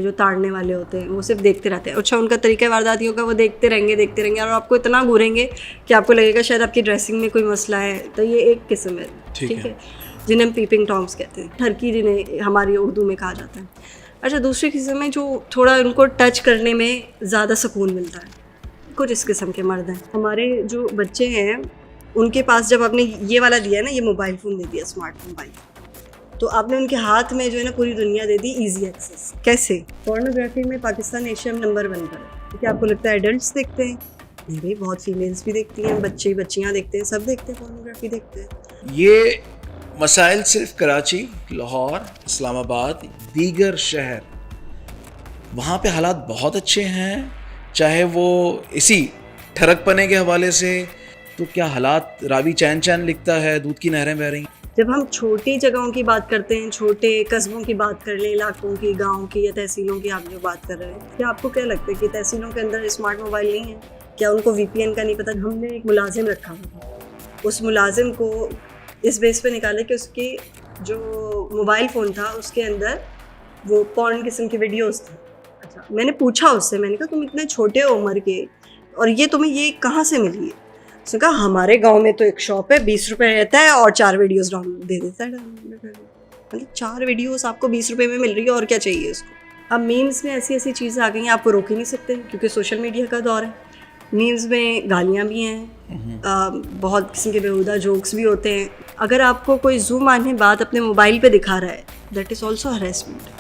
जो ताड़ने वाले होते हैं वो सिर्फ देखते रहते हैं। अच्छा, उनका तरीका वारदातियों का वो देखते रहेंगे और आपको इतना घूरेंगे कि आपको लगेगा शायद आपकी ड्रेसिंग में कोई मसला है। तो ये एक किस्म है, ठीक है, जिन्हें हम पीपिंग टॉम्स कहते हैं, ठरकी जिन्हें हमारी उर्दू में कहा जाता है। अच्छा, दूसरी किस्म है जो थोड़ा उनको टच करने में ज़्यादा सुकून मिलता है। कुछ इस किस्म के मर्द हैं। हमारे जो बच्चे हैं उनके पास जब आपने ये वाला दिया है ना, ये मोबाइल फ़ोन दे दिया, स्मार्ट मोबाइल, तो आपने उनके हाथ में जो है ना पूरी दुनिया दे दी, इजी एक्सेस। कैसे? पोर्नोग्राफी में पाकिस्तान एशिया में नंबर 1 पर है। क्योंकि आपको लगता है एडल्ट्स देखते हैं? नहीं भाई, बहुत फीमेल्स भी देखती हैं, बच्चे बच्चियाँ देखते हैं, सब देखते हैं, पोर्नोग्राफी देखते हैं। ये मसाइल सिर्फ कराची, लाहौर, इस्लामाबाद, दीगर शहर, वहाँ पे हालात बहुत अच्छे हैं, चाहे वो इसी ठरकपने के हवाले से। तो क्या हालात, रावी चैन चैन लिखता है, दूध की नहरें बह रही हैं। जब हम छोटी जगहों की बात करते हैं, छोटे कस्बों की बात कर लें, इलाकों की, गाँव की या तहसीलों की, आप जो बात कर रहे हैं, क्या आपको क्या लगता है कि तहसीलों के अंदर स्मार्ट मोबाइल नहीं है? क्या उनको VPN का नहीं पता? हमने एक मुलाजिम रखा हुआ, उस मुलाजिम को इस बेस पे निकाले कि उसकी जो मोबाइल फ़ोन था उसके अंदर वो पॉर्न किस्म की वीडियोस थे। अच्छा, मैंने पूछा उससे, मैंने कहा तुम इतने छोटे हो उम्र के और ये तुम्हें ये कहाँ से मिली है? उसने कहा हमारे गांव में तो एक शॉप है, 20 रुपये रहता है और 4 वीडियोस डाउनलोड दे देता है। मतलब 4 वीडियोस आपको 20 रुपये में मिल रही है, और क्या चाहिए उसको? अब मीम्स में ऐसी ऐसी चीज़ें आ गई हैं, आपको रोक ही नहीं सकते क्योंकि सोशल मीडिया का दौर है। मीम्स में गालियाँ भी हैं, बहुत किस्म के बेहुदा जोक्स भी होते हैं। अगर आपको कोई ज़ूम आने बात अपने मोबाइल पे दिखा रहा है, दैट इज़ ऑल्सो हरेसमेंट।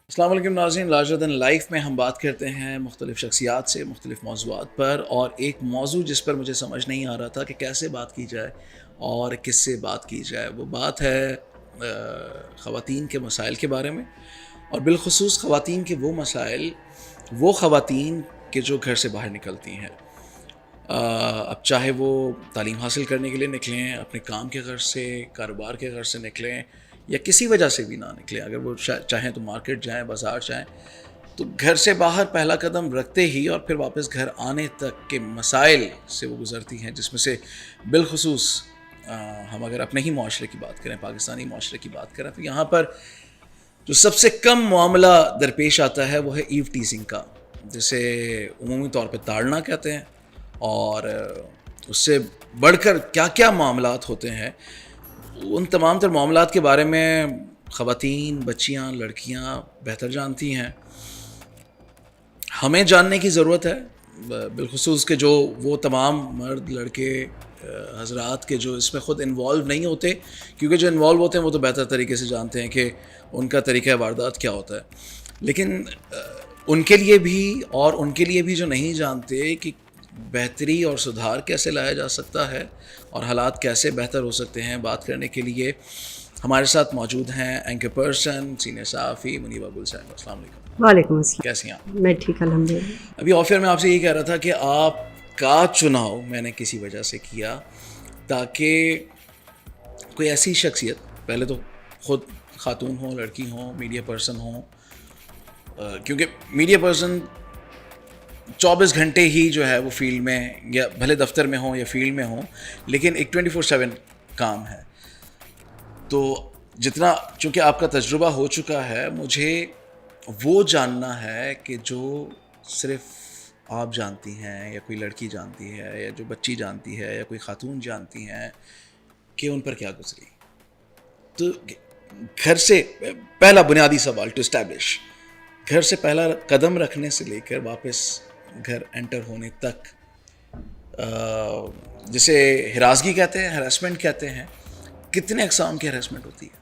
अस्सलाम वालेकुम नाज़रीन, लार्जर दैन लाइफ में हम बात करते हैं मुख्तलिफ़ शख्सियात से मुख्तलिफ़ मौज़ूआत पर, और एक मौजू जिस पर मुझे समझ नहीं आ रहा था कि कैसे बात की जाए और किससे बात की जाए, वो बात है ख़वातीन के मसाइल के बारे में, और बिलखुसूस ख़वातीन के वो मसाइल, वो ख़वातीन के जो घर से बाहर निकलती हैं। अब चाहे वो तालीम हासिल करने के लिए निकलें, अपने काम के घर से, कारोबार के घर से निकलें, या किसी वजह से भी ना निकलें, अगर वो चाहें तो मार्केट जाएं, बाज़ार जाएं, तो घर से बाहर पहला कदम रखते ही और फिर वापस घर आने तक के मसाइल से वो गुज़रती हैं, जिसमें से बिलखुसूस हम अगर अपने ही माशरे की बात करें, पाकिस्तानी माशरे की बात करें, तो यहाँ पर जो सबसे कम मामला दरपेश आता है वो है ईव टीजिंग का, जिसे उमूमी तौर पर ताड़ना कहते हैं, और उससे बढ़कर क्या क्या मामलात होते हैं, उन तमाम तर मामलात के बारे में ख़वातीन, बच्चियाँ, लड़कियाँ बेहतर जानती हैं। हमें जानने की ज़रूरत है, बिलखुसूस के जो वो तमाम मर्द, लड़के, हज़रात के जो इसमें ख़ुद इन्वॉल्व नहीं होते, क्योंकि जो इन्वॉल्व होते हैं वो तो बेहतर तरीके से जानते हैं कि उनका तरीक़ा वारदात क्या होता है। लेकिन उनके लिए भी, और उनके लिए भी जो नहीं जानते कि बेहतरी और सुधार कैसे लाया जा सकता है और हालात कैसे बेहतर हो सकते हैं, बात करने के लिए हमारे साथ मौजूद हैं एंकर पर्सन, सीनियर सहाफ़ी मुनीबा गुल साहब। अस्सलाम वालेकुम। वालेकुम अस्सलाम। कैसी हैं आप? मैं ठीक, अल्हम्दुलिल्लाह। अभी ऑफियर में आपसे ये कह रहा था कि आपका चुनाव मैंने किसी वजह से किया ताकि कोई ऐसी शख्सियत, पहले तो ख़ुद खातून हो, लड़की हो, मीडिया पर्सन हो, क्योंकि मीडिया पर्सन 24 घंटे ही जो है वो फील्ड में, या भले दफ्तर में हो या फील्ड में हो, लेकिन एक 24/7 काम है। तो जितना, चूँकि आपका तजुर्बा हो चुका है, मुझे वो जानना है कि जो सिर्फ आप जानती हैं, या कोई लड़की जानती है, या जो बच्ची जानती है, या कोई खातून जानती हैं, कि उन पर क्या गुजरी। तो घर से पहला बुनियादी सवाल टू इस्टेब्लिश, घर से पहला कदम रखने से लेकर वापस घर एंटर होने तक, जिसे हिरासगी कहते हैं, हरासमेंट कहते हैं, कितने अक़साम की हरासमेंट होती है?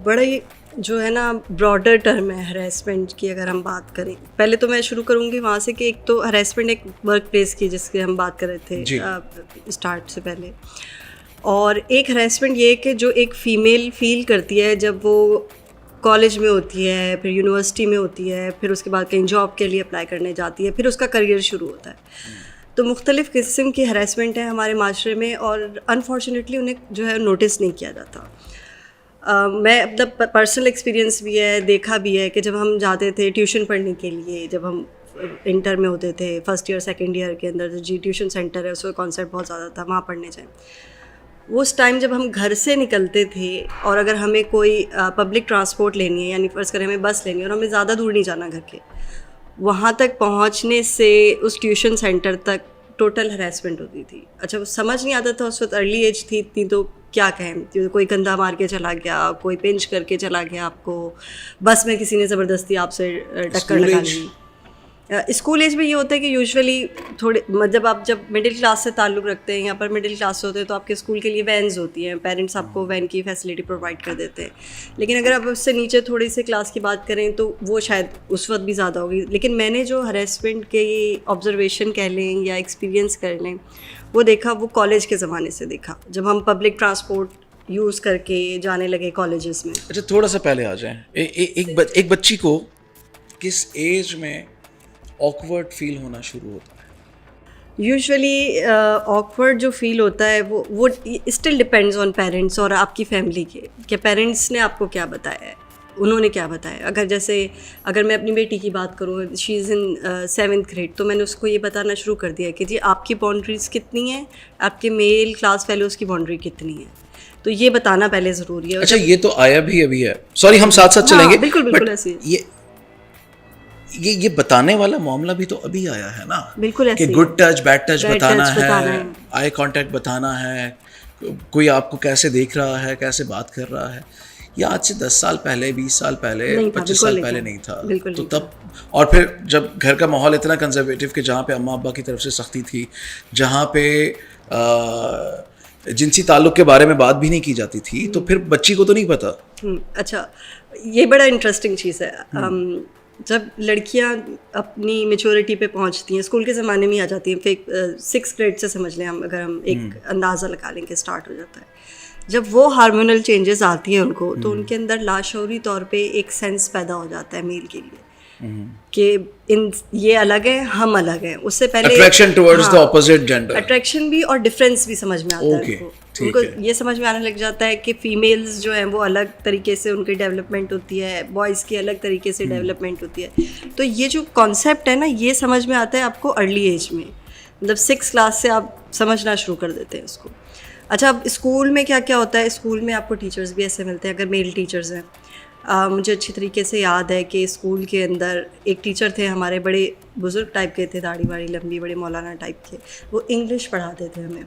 बड़ा ही जो है ना ब्रॉडर टर्म है हरेसमेंट की। अगर हम बात करें, पहले तो मैं शुरू करूँगी वहाँ से कि एक तो हरेसमेंट एक वर्क प्लेस की, जिसके हम बात कर रहे थे स्टार्ट से पहले, और एक हरेसमेंट ये कि जो एक फ़ीमेल फ़ील करती है जब वो कॉलेज में होती है, फिर यूनिवर्सिटी में होती है, फिर उसके बाद कहीं जॉब के लिए अप्लाई करने जाती है, फिर उसका करियर शुरू होता है। तो मुख्तलिफ़ किस्म की हरेसमेंट है हमारे माशरे में, और अनफॉर्चुनेटली उन्हें जो है नोटिस नहीं किया जाता। मैं अपना पर्सनल एक्सपीरियंस भी है, देखा भी है कि जब हम जाते थे ट्यूशन पढ़ने के लिए, जब हम इंटर में होते थे, फर्स्ट ईयर सेकंड ईयर के अंदर, जो जी ट्यूशन सेंटर है उसका कॉन्सेप्ट बहुत ज़्यादा था, वहाँ पढ़ने जाएँ। उस टाइम जब हम घर से निकलते थे और अगर हमें कोई पब्लिक ट्रांसपोर्ट लेनी है, यानी फ़र्ज़ करें हमें बस लेनी है और हमें ज़्यादा दूर नहीं जाना घर के, वहाँ तक पहुँचने से उस ट्यूशन सेंटर तक टोटल हरेसमेंट होती थी। अच्छा, वो समझ नहीं आता था उस वक्त, अर्ली एज थी इतनी, तो क्या कहें, कोई कंधा मार के चला गया, कोई पिंच करके चला गया आपको, बस में किसी ने ज़बरदस्ती आपसे टक्कर लगा ली। स्कूल एज में ये होता है कि यूजुअली थोड़े मतलब आप जब मिडिल क्लास से ताल्लुक़ रखते हैं, यहाँ पर मिडिल क्लास से होते हैं, तो आपके स्कूल के लिए वैन्स होती हैं, पेरेंट्स आपको वैन की फैसिलिटी प्रोवाइड कर देते हैं। लेकिन अगर आप उससे नीचे थोड़ी सी क्लास की बात करें तो वो शायद उस वक्त भी ज़्यादा होगी। लेकिन मैंने जो हरेसमेंट के ऑब्जर्वेशन कह लें या एक्सपीरियंस कर लें, वो देखा, वो कॉलेज के ज़माने से देखा, जब हम पब्लिक ट्रांसपोर्ट यूज़ करके जाने लगे कॉलेजेस में। अच्छा, थोड़ा सा पहले आ जाएं। एक बच्ची को किस एज में ऑकवर्ड फील होना शुरू होता है? यूजुअली ऑकवर्ड जो फील होता है वो स्टिल डिपेंड्स ऑन पेरेंट्स और आपकी फैमिली के, कि पेरेंट्स ने आपको क्या बताया है, उन्होंने क्या बताया। अगर मैं अपनी बेटी की बात करूँ, she is in 7th grade, तो मैंने उसको ये बताना शुरू कर दिया कि जी आपकी बाउंड्रीज़ कितनी हैं, आपके मेल क्लास फेलोज़ की बाउंड्री कितनी है, तो ये बताना पहले ज़रूरी है। अच्छा, ये तो आया भी अभी है, सॉरी हम साथ साथ चलेंगे। बिल्कुल ऐसे ये बताने वाला मामला भी तो अभी आया है ना, बिल्कुल ऐसे कि गुड टच बैड टच बताना है, आई कांटेक्ट बताना है, कोई आपको कैसे देख रहा है, कैसे बात कर रहा है। ये आज से 10 साल पहले, 20 साल पहले, 25 साल पहले नहीं था। तो तब, और फिर जब घर का माहौल इतना कंजर्वेटिव कि जहाँ पे अम्मा अब्बा की तरफ से सख्ती थी, जहाँ पे जिनसी ताल्लुक़ के बारे में बात भी नहीं की जाती थी, तो फिर बच्ची को तो नहीं पता। अच्छा, ये बड़ा इंटरेस्टिंग चीज़ है। जब लड़कियां अपनी मेच्योरिटी पे पहुंचती हैं, स्कूल के ज़माने में ही आ जाती हैं, फिर 6th ग्रेड से समझ लें हम, अगर हम एक अंदाज़ा लगा लें कि स्टार्ट हो जाता है। जब वो हार्मोनल चेंजेस आती हैं उनको, तो उनके अंदर लाशऊरी तौर पे एक सेंस पैदा हो जाता है मेल के लिए कि ये अलग है, हम अलग हैं। उससे पहले attraction towards the opposite gender, attraction भी और डिफरेंस भी समझ में आता है उनको ये समझ में आने लग जाता है कि फीमेल्स जो हैं वो अलग तरीके से उनकी डेवलपमेंट होती है, बॉयज़ की अलग तरीके से डेवलपमेंट होती है। तो ये जो कॉन्सेप्ट है ना, ये समझ में आता है आपको अर्ली एज में, मतलब 6th क्लास से आप समझना शुरू कर देते हैं इसको। अच्छा, अब स्कूल में क्या क्या होता है, स्कूल में आपको टीचर्स भी ऐसे मिलते हैं, अगर मेल टीचर्स हैं। मुझे अच्छी तरीके से याद है कि स्कूल के अंदर एक टीचर थे हमारे, बड़े बुज़ुर्ग टाइप के थे, दाढ़ी वाड़ी लंबी, बड़े मौलाना टाइप के। वो इंग्लिश पढ़ाते थे हमें,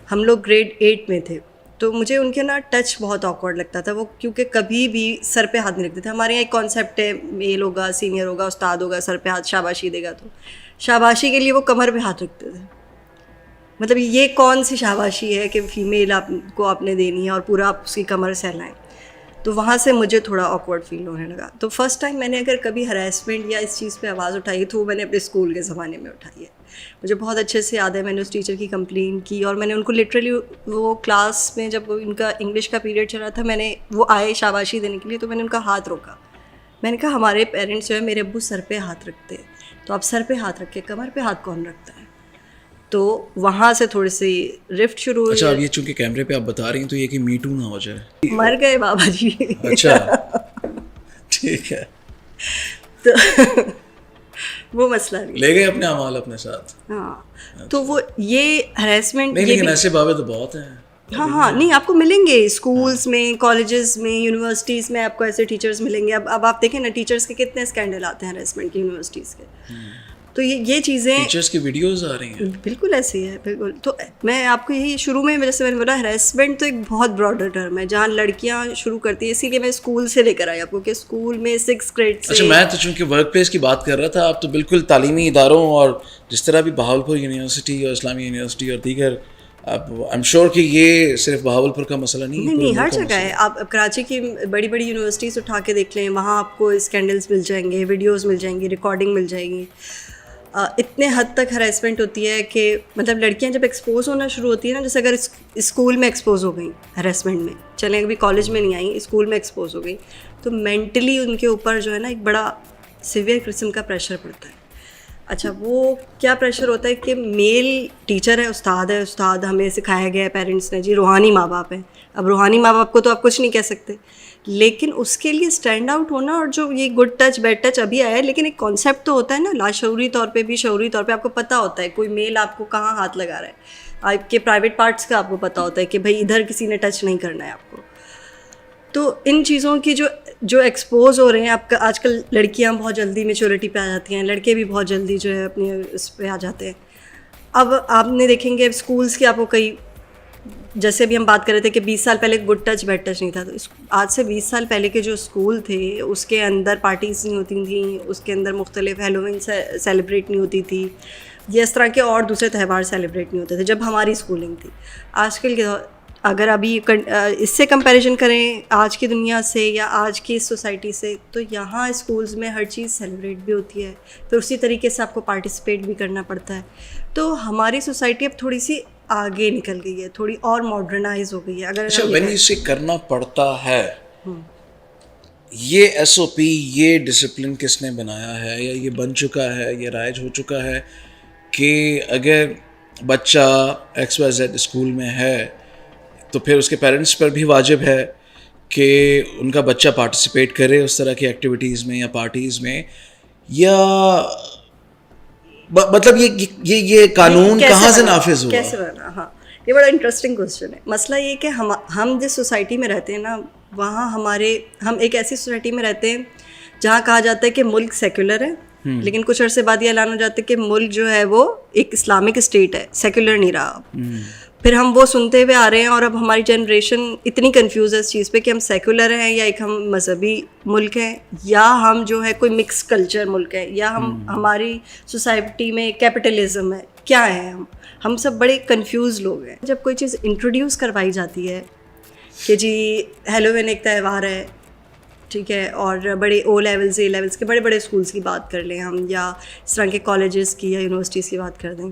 हम लोग ग्रेड 8 में थे, तो मुझे उनके ना टच बहुत ऑकवर्ड लगता था वो, क्योंकि कभी भी सर पे हाथ नहीं रखते थे। हमारे यहाँ एक कॉन्सेप्ट है, मेल होगा, सीनियर होगा, उस्ताद होगा, सर पे हाथ शाबाशी देगा, तो शाबाशी के लिए वो कमर पे हाथ रखते थे। मतलब ये कौन सी शाबाशी है कि फ़ीमेल आपको आपने देनी है और पूरा आप उसकी कमर सहलाएं। तो वहाँ से मुझे थोड़ा ऑकवर्ड फील होने लगा। तो फर्स्ट टाइम मैंने अगर कभी हरासमेंट या इस चीज़ पे आवाज़ उठाई तो मैंने अपने स्कूल के ज़माने में उठाई है। मुझे बहुत अच्छे से याद है, मैंने उस टीचर की कंप्लेन की और मैंने उनको लिटरली वो क्लास में जब इनका इंग्लिश का पीरियड चल रहा था, मैंने वो आए शाबाशी देने के लिए, तो मैंने उनका हाथ रोका। मैंने कहा हमारे पेरेंट्स जो है, मेरे अब्बू सर पे हाथ रखते हैं, तो आप सर पे हाथ रख के कमर पे हाथ कौन रखता है? तो वहाँ से थोड़ी सी रिफ्ट शुरू हुई। अच्छा, अब ये चूंकि कैमरे पे आप बता रही हैं तो ये कि मीटू ना हो जाए। मर गए बाबा जी। अच्छा, ठीक है। तो वो मसला नहीं, ले गए अपने अमाल अपने साथ। हाँ, तो वो ये हरेसमेंट नहीं, लेकिन ऐसे बाबे तो बहुत हैं। हाँ, नहीं आपको मिलेंगे स्कूल्स में, कॉलेजेस में, यूनिवर्सिटीज़ में आपको ऐसे टीचर्स मिलेंगे। अब आप देखें ना, टीचर्स के कितने स्कैंडल आते हैं हरेसमेंट की यूनिवर्सिटीज़ के। तो ये चीज़ें, टीचर्स की वीडियोस आ रही हैं, बिल्कुल ऐसी है, बिल्कुल। तो मैं आपको यही शुरू में, जैसे मैंने बोला, हरेसमेंट तो एक बहुत ब्रॉडर टर्म है, जहाँ लड़कियाँ शुरू करती है। इसीलिए मैं स्कूल से लेकर आई आपको कि स्कूल में 6th ग्रेड से। अच्छा, मैं तो चूँकि वर्क प्लेस की बात कर रहा था, आप तो बिल्कुल तालीमी इदारों और जिस तरह भी बहावलपुर यूनिवर्सिटी और इस्लामी यूनिवर्सिटी और दीगर, अब आई एम श्योर कि ये सिर्फ बहावलपुर का मसला नहीं है, नहीं, हर जगह है। आप कराची की बड़ी बड़ी यूनिवर्सिटीज़ उठा के देख लें, वहाँ आपको स्कैंडल्स मिल जाएंगे, वीडियोस मिल जाएंगी, रिकॉर्डिंग मिल जाएगी। इतने हद तक हरासमेंट होती है कि मतलब लड़कियां जब एक्सपोज होना शुरू होती है ना, जैसे अगर स्कूल में एक्सपोज हो गई हरासमेंट में, चलें अभी कॉलेज में नहीं आई, स्कूल में एक्सपोज हो गई, तो मेंटली उनके ऊपर जो है ना एक बड़ा सीवियर किस्म का प्रेशर पड़ता है। अच्छा, वो क्या प्रेशर होता है कि मेल टीचर है, उस्ताद हमें सिखाया गया है, पेरेंट्स ने जी रूहानी माँ बाप हैं। अब रूहानी माँ बाप को तो आप कुछ नहीं कह सकते, लेकिन उसके लिए स्टैंड आउट होना, और जो ये गुड टच बैड टच अभी आया है, लेकिन एक कॉन्सेप्ट तो होता है ना, लाशऊरी तौर पे भी शऊरी तौर पे आपको पता होता है कोई मेल आपको कहाँ हाथ लगा रहा है। आपके प्राइवेट पार्ट्स का आपको पता होता है कि भाई इधर किसी ने टच नहीं करना है आपको। तो इन चीज़ों की जो एक्सपोज हो रहे हैं, आपका आजकल लड़कियां बहुत जल्दी मैच्योरिटी पे आ जाती हैं, लड़के भी बहुत जल्दी जो है अपने इस पे आ जाते हैं। अब आपने देखेंगे स्कूल्स की आपको कई, जैसे अभी हम बात कर रहे थे कि 20 साल पहले गुड टच बैड टच नहीं था, तो आज से 20 साल पहले के जो स्कूल थे उसके अंदर पार्टीज़ नहीं होती थी, उसके अंदर मुख्तलिफ हैलोवीन सेलिब्रेट नहीं होती थी, या इस तरह के और दूसरे त्यौहार सेलिब्रेट नहीं होते थे जब हमारी स्कूलिंग थी। आजकल के अगर अभी इससे कंपैरिजन करें आज की दुनिया से या आज की इस सोसाइटी से, तो यहाँ स्कूल्स में हर चीज़ सेलिब्रेट भी होती है, फिर उसी तरीके से आपको पार्टिसिपेट भी करना पड़ता है। तो हमारी सोसाइटी अब थोड़ी सी आगे निकल गई है, थोड़ी और मॉडर्नाइज हो गई है। अगर अच्छा, व्हेन इसे करना पड़ता है, ये एसओपी, ये डिसिप्लिन किसने बनाया है, या ये बन चुका है, ये राइज हो चुका है कि अगर बच्चा XYZ स्कूल में है तो फिर उसके पेरेंट्स पर भी वाजिब है कि उनका बच्चा पार्टिसिपेट करे उस तरह की एक्टिविटीज़ में या पार्टीज़ में, या मतलब ये कानून कहाँ से नाफिज हुआ? कैसे बना? हाँ, ये बड़ा इंटरेस्टिंग क्वेश्चन है। मसला ये कि हम जिस सोसाइटी में रहते हैं ना, वहाँ हम एक ऐसी सोसाइटी में रहते हैं जहाँ कहा जाता है कि मुल्क सेक्युलर है, लेकिन कुछ अरसे बाद ये ऐलान हो जाता है कि मुल्क जो है वो एक इस्लामिक स्टेट है, सेक्युलर नहीं रहा। फिर हम वो सुनते हुए आ रहे हैं और अब हमारी जनरेशन इतनी कंफ्यूज है इस चीज़ पे कि हम सेक्युलर हैं या एक हम मजहबी मुल्क हैं, या हम जो है कोई मिक्स कल्चर मुल्क है, या हमारी सोसाइटी में कैपिटलिज्म है, क्या है हम सब बड़े कंफ्यूज लोग हैं। जब कोई चीज़ इंट्रोड्यूस करवाई जाती है कि जी हैलोवीन एक त्यौहार है, ठीक है, और बड़े O लेवल्स A लेवल्स के बड़े बड़े स्कूल्स की बात कर लें हम, या इस तरह के कॉलेजेस की या यूनिवर्सिटीज़ की बात कर दें,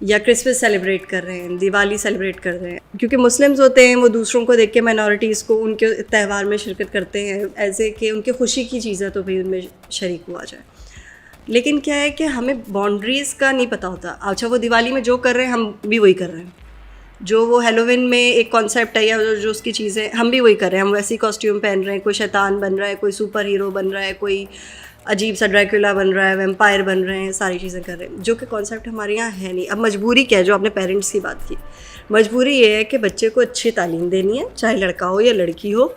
या क्रिसमस सेलिब्रेट कर रहे हैं, दिवाली सेलिब्रेट कर रहे हैं, क्योंकि मुस्लिम्स होते हैं वो दूसरों को देख के माइनॉरिटीज़ को उनके त्यौहार में शिरकत करते हैं ऐसे कि उनके खुशी की चीज़ है तो भी उनमें शरीक हुआ जाए। लेकिन क्या है कि हमें बाउंड्रीज़ का नहीं पता होता। अच्छा, वो दिवाली में जो कर रहे हैं हम भी वही कर रहे हैं, जो वो हेलोविन में एक कॉन्सेप्ट है या जो उसकी चीज़ें हम भी वही कर रहे हैं, हम वैसी कॉस्ट्यूम पहन रहे हैं, कोई शैतान बन रहा है, कोई सुपर हीरो बन रहा है, कोई अजीब सा ड्रैकुला बन रहा है, वैम्पायर बन रहे हैं, सारी चीज़ें कर रहे हैं, जो कि कॉन्सेप्ट हमारे यहाँ है नहीं। अब मजबूरी क्या है, जो आपने पेरेंट्स की बात की, मजबूरी ये है कि बच्चे को अच्छी तालीम देनी है, चाहे लड़का हो या लड़की हो,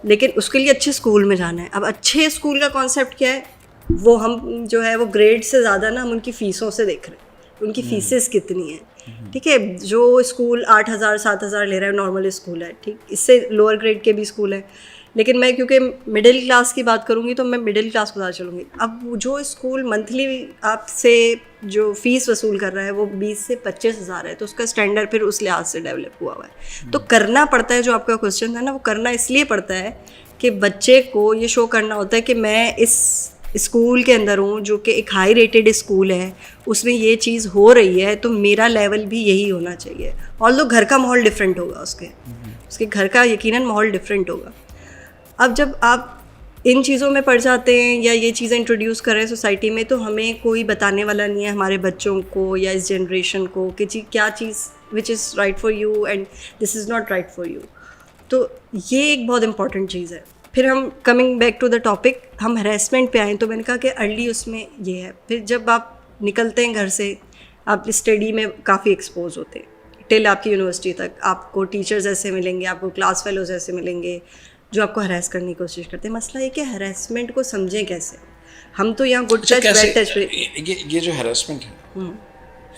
लेकिन उसके लिए अच्छे स्कूल में जाना है। अब अच्छे स्कूल का कॉन्सेप्ट क्या है, वो हम जो है वो ग्रेड से ज़्यादा ना हम उनकी फ़ीसों से देख रहे हैं, उनकी फ़ीसेस कितनी हैं। ठीक है, जो स्कूल 8,000 7,000 ले रहा है नॉर्मल स्कूल है, ठीक, इससे लोअर ग्रेड के भी स्कूल हैं, लेकिन मैं क्योंकि मिडिल क्लास की बात करूँगी तो मैं मिडिल क्लास को ज़्यादा चलूँगी। अब जो स्कूल मंथली आपसे जो फ़ीस वसूल कर रहा है वो 20 से 25,000 है, तो उसका स्टैंडर्ड फिर उस लिहाज से डेवलप हुआ हुआ है। तो करना पड़ता है, जो आपका क्वेश्चन था ना, वो करना इसलिए पड़ता है कि बच्चे को ये शो करना होता है कि मैं इस स्कूल के अंदर हूँ, जो कि एक हाई रेटेड स्कूल है, उसमें ये चीज़ हो रही है, तो मेरा लेवल भी यही होना चाहिए। ऑल्दो घर का माहौल डिफरेंट होगा, उसके घर का यकीनन माहौल डिफरेंट होगा। अब जब आप इन चीज़ों में पड़ जाते हैं या ये चीज़ें इंट्रोड्यूस कर रहे हैं सोसाइटी में, तो हमें कोई बताने वाला नहीं है हमारे बच्चों को या इस जनरेशन को कि जी क्या चीज़ which is right for you and this is not right for you. तो ये एक बहुत इंपॉर्टेंट चीज़ है। फिर हम coming back to the topic, हम हरेसमेंट पे आए, तो मैंने कहा कि अर्ली उसमें ये है। फिर जब आप निकलते हैं घर से, आप स्टडी में काफ़ी एक्सपोज होते हैं टिल आपकी यूनिवर्सिटी तक। आपको टीचर्स ऐसे मिलेंगे, आपको क्लास फेलोज ऐसे मिलेंगे जो आपको हरास करने की कोशिश करते हैं। मसला ये कि हरासमेंट को समझें कैसे। हम तो यहाँ गुड टच बैड टच पे, ये जो हरासमेंट है,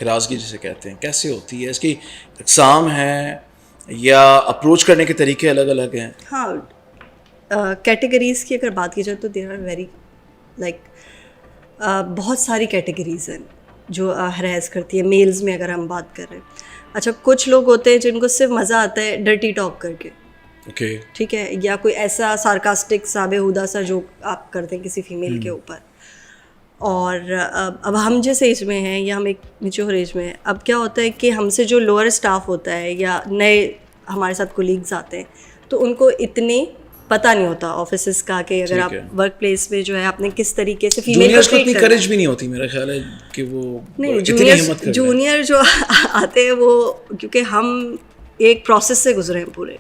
हिरासगी जिसे कहते हैं, कैसे होती है? इसकी इकसाम है या अप्रोच करने के तरीके अलग अलग हैं? हाँ, कैटेगरीज़ की अगर बात की जाए तो देयर आर वेरी लाइक बहुत सारी कैटेगरीज़ हैं जो हरास करती है। मेल्स में अगर हम बात कर रहे हैं, अच्छा, कुछ लोग होते हैं जिनको सिर्फ मज़ा आता है डर्टी टॉक करके, ठीक है, या कोई ऐसा सार्कास्टिक सा बेहुदा सा जोक आप करते हैं किसी फीमेल के ऊपर। और अब हम जिस एज में हैं या हम एक मैच्योर एज में हैं, अब क्या होता है कि हमसे जो लोअर स्टाफ होता है या नए हमारे साथ कोलीग्स आते हैं, तो उनको इतने पता नहीं होता ऑफिसेस का कि अगर आप वर्क प्लेस में जो है आपने किस तरीके से फीमेल को ट्रीट करना है। करेज भी नहीं होती मेरा ख्याल है कि वो नहीं, जूनियर जो आते हैं वो, क्योंकि हम एक प्रोसेस से गुजरे हैं पूरे,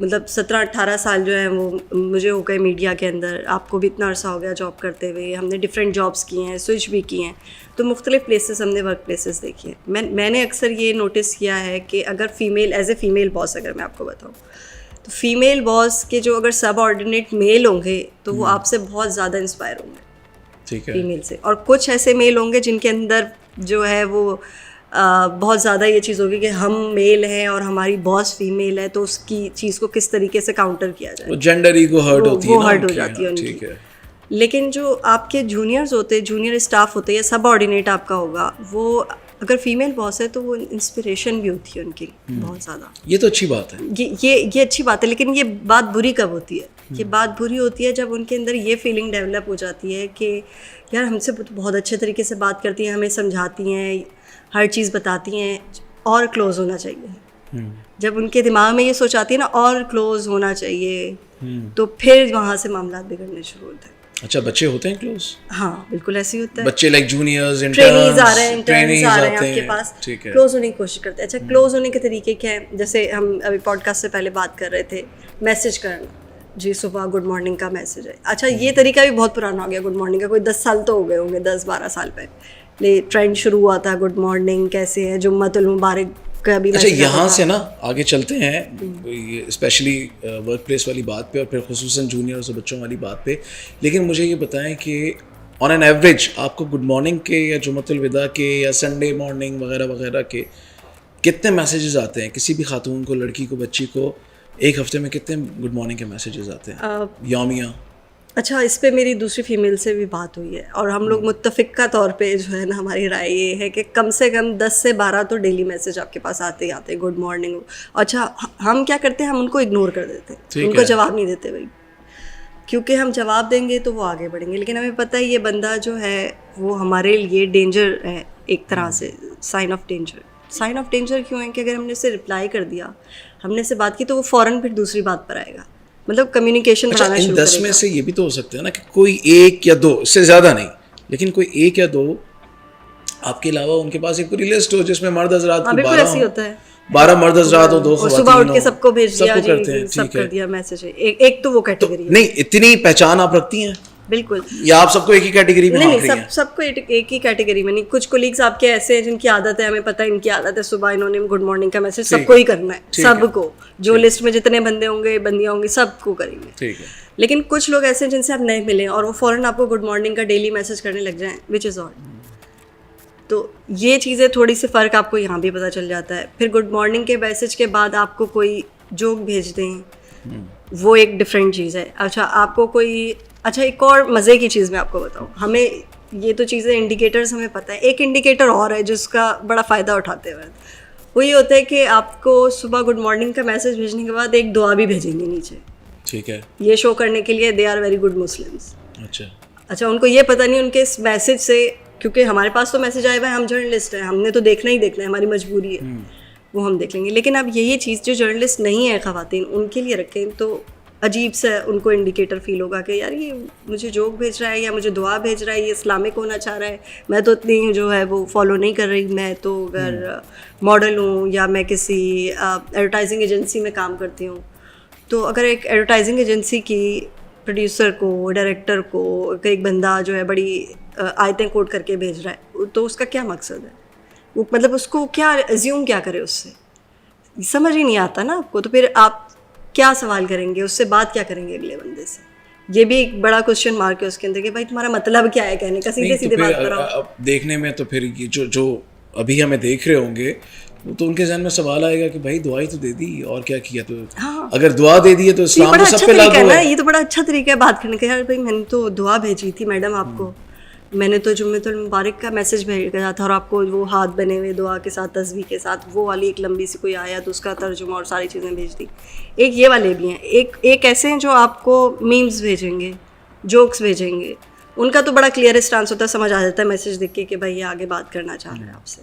मतलब 17-18 साल जो है वो मुझे हो गए मीडिया के अंदर, आपको भी इतना अरसा हो गया जॉब करते हुए, हमने डिफरेंट जॉब्स किए हैं, स्विच भी किए हैं, तो मुख्तलिफ प्लेसेस हमने वर्क प्लेसेस देखी हैं। मैंने अक्सर ये नोटिस किया है कि अगर female as a female boss अगर मैं आपको बताऊँ, तो फीमेल बॉस के जो अगर सब ऑर्डिनेट मेल होंगे तो वो आपसे बहुत ज़्यादा इंस्पायर होंगे, ठीक है, फीमेल से, और कुछ ऐसे मेल होंगे जिनके अंदर जो है वो बहुत ज़्यादा ये चीज़ होगी कि हम मेल हैं और हमारी बॉस फीमेल है, तो उसकी चीज़ को किस तरीके से काउंटर किया जाए, वो जेंडर ईगो हर्ट होती है, वो ना हर्ट हो उनकी, जाती है हाँ, उनकी। ठीक है। लेकिन जो आपके जूनियर्स होते हैं, जूनियर स्टाफ होते हैं या सब ऑर्डिनेट आपका होगा, वो अगर फीमेल बॉस है तो वो इंस्पिरेशन भी होती है उनकी बहुत ज़्यादा। ये तो अच्छी बात है। ये अच्छी बात है, लेकिन ये बात बुरी कब होती है? ये बात बुरी होती है जब उनके अंदर ये फीलिंग डेवलप हो जाती है कि यार हमसे बहुत अच्छे तरीके से बात करती हैं, हमें समझाती हैं, हर चीज़ बताती हैं, और क्लोज़ होना चाहिए। जब उनके दिमाग में ये सोच आती है ना और क्लोज़ होना चाहिए, तो फिर वहाँ से मामला बिगड़ने शुरू होते हैं। अच्छा, बच्चे होते हैं क्लोज? हाँ बिल्कुल ऐसे ही होता है। बच्चे लाइक जूनियर्स, ट्रेनीज आ रहे हैं, इंटर्न्स आ रहे हैं आपके पास, ठीक है, क्लोज होने की कोशिश करते हैं। अच्छा, क्लोज होने के तरीके क्या हैं? जैसे हम अभी पॉडकास्ट से पहले बात कर रहे थे, मैसेज करना, जी सुबह गुड मॉर्निंग का मैसेज है। अच्छा, ये तरीका भी बहुत पुराना हो गया गुड मॉर्निंग का, कोई 10 साल तो हो गए होंगे, 10-12 साल पहले ट्रेंड शुरू हुआ था गुड मॉर्निंग कैसे है, जुम्मतुल मुबारक का भी। अच्छा, यहाँ से ना आगे चलते हैं स्पेशली वर्क प्लेस वाली बात पे और फिर खुसूसन जूनियर्स और बच्चों वाली बात पे। लेकिन मुझे ये बताएं कि ऑन एन एवरेज आपको गुड मॉर्निंग के या जुम्मतुल विदा के या संडे मॉर्निंग वगैरह वगैरह के कितने मैसेजेस आते हैं? किसी भी खातून को, लड़की को, बच्ची को एक हफ्ते में कितने गुड मॉर्निंग के मैसेजेस आते हैं यौमिया? अच्छा, इस पे मेरी दूसरी फीमेल से भी बात हुई है और हम लोग मुत्तफ़िक़ा तौर पे जो है ना, हमारी राय ये है कि कम से कम 10 से 12 तो डेली मैसेज आपके पास आते ही आते हैं गुड मॉर्निंग। अच्छा, हम क्या करते हैं, हम उनको इग्नोर कर देते हैं, उनको जवाब नहीं देते भाई, क्योंकि हम जवाब देंगे तो वो आगे बढ़ेंगे। लेकिन हमें पता है ये बंदा जो है वो हमारे लिए डेंजर है, एक तरह से sign of danger. Sign of danger क्यों है कि अगर हमने उसे रिप्लाई कर दिया, हमने से बात की, तो वो फ़ौरन फिर दूसरी बात पर आएगा, मतलब कम्युनिकेशन बढ़ाना शुरू करेगा। 10 में से ये भी तो हो सकता है ना कि कोई एक या दो, इससे ज़्यादा नहीं, लेकिन कोई एक या दो आपके अलावा उनके पास एक पूरी लिस्ट हो जिसमें मर्द हज़रात को 12 ऐसे होता है, 12 मर्द हज़रात हो, 2 ख़वातीन हो, सुबह उठ के सबको भेज दिया, सब कर है। दिया मैसेज। एक तो वो कैटेगरी नहीं, इतनी पहचान आप रखती हैं बिल्कुल, या आप सबको एक ही कैटेगरी में नहीं, सबको एक ही कैटेगरी में नहीं। कुछ कोलीग्स आपके ऐसे हैं जिनकी आदत है, हमें पता है इनकी आदत है, सुबह इन्होंने गुड मॉर्निंग का मैसेज सबको ही करना है, सबको, जो लिस्ट में जितने बंदे होंगे, बंदियां होंगी, सबको करेंगे, ठीक है। लेकिन कुछ लोग ऐसे हैं जिनसे आप नए मिले और वो फ़ौरन आपको गुड मॉर्निंग का डेली मैसेज करने लग जाएं, विच इज़ ऑड। तो ये चीज़ें थोड़ी सी फ़र्क आपको यहाँ भी पता चल जाता है। फिर गुड मॉर्निंग के मैसेज के बाद आपको कोई जोक भेज दें, वो एक डिफरेंट चीज़ है। अच्छा, आपको कोई, अच्छा एक और मज़े की चीज़ मैं आपको बताऊँ, हमें ये तो चीज़ें इंडिकेटर्स हमें पता है, एक इंडिकेटर और है जिसका बड़ा फ़ायदा उठाते हैं, वो ये होता है कि आपको सुबह गुड मॉर्निंग का मैसेज भेजने के बाद एक दुआ भी भेजेंगे नीचे, ठीक है, ये शो करने के लिए they are very good Muslims. अच्छा, उनको ये पता नहीं उनके इस मैसेज से, क्योंकि हमारे पास तो मैसेज आया हुआ है, हम जर्नलिस्ट हैं, हमने तो देखना ही देखना है, हमारी मजबूरी है, वो हम देख लेंगे। लेकिन अब यही चीज़ जो जर्नलिस्ट नहीं है ख़वातीन, उनके लिए रखें तो अजीब सा उनको इंडिकेटर फील होगा कि यार ये मुझे जोक भेज रहा है या मुझे दुआ भेज रहा है, ये इस्लामिक होना चाह रहा है, मैं तो इतनी जो है वो फॉलो नहीं कर रही, मैं तो अगर मॉडल हूँ या मैं किसी एडवर्टाइजिंग एजेंसी में काम करती हूँ, तो अगर एक एडवर्टाइजिंग एजेंसी की प्रोड्यूसर को, डायरेक्टर को एक बंदा जो है बड़ी आयतें कोट करके भेज रहा है, तो उसका क्या मकसद है? वो मतलब उसको क्या अज्यूम क्या करे उससे, समझ ही नहीं आता ना आपको। तो फिर आप क्या सवाल करेंगे उससे, बात क्या करेंगे अगले बंदे से? ये भी एक बड़ा क्वेश्चन मार्क है उसके अंदर कि भाई तुम्हारा मतलब क्या है कहने का, सीधे सीधे बात करो। अब देखने में तो फिर ये जो अभी हमें देख रहे होंगे, तो उनके जहन में सवाल आएगा कि भाई दुआई तो दे दी और क्या किया, तो हाँ। अगर दुआ दे दी है तो इस्लाम तो सब पे लागू है। ये तो बड़ा अच्छा तरीका है बात करने का, यार भाई मैंने तो दुआ भेजी थी मैडम आपको, मैंने तो जुम्मतुल मुबारक का मैसेज भेजा था और आपको वो हाथ बने हुए दुआ के साथ, तस्बीह के साथ, वो वाली एक लंबी सी कोई आया तो उसका तर्जुमा और सारी चीज़ें भेज दी। एक ये वाले भी हैं, एक ऐसे हैं जो आपको मीम्स भेजेंगे, जोक्स भेजेंगे, उनका तो बड़ा क्लियरेस्ट आंसर होता है, समझ आ जाता है मैसेज देख के कि भाई ये आगे बात करना चाह रहे हैं आपसे,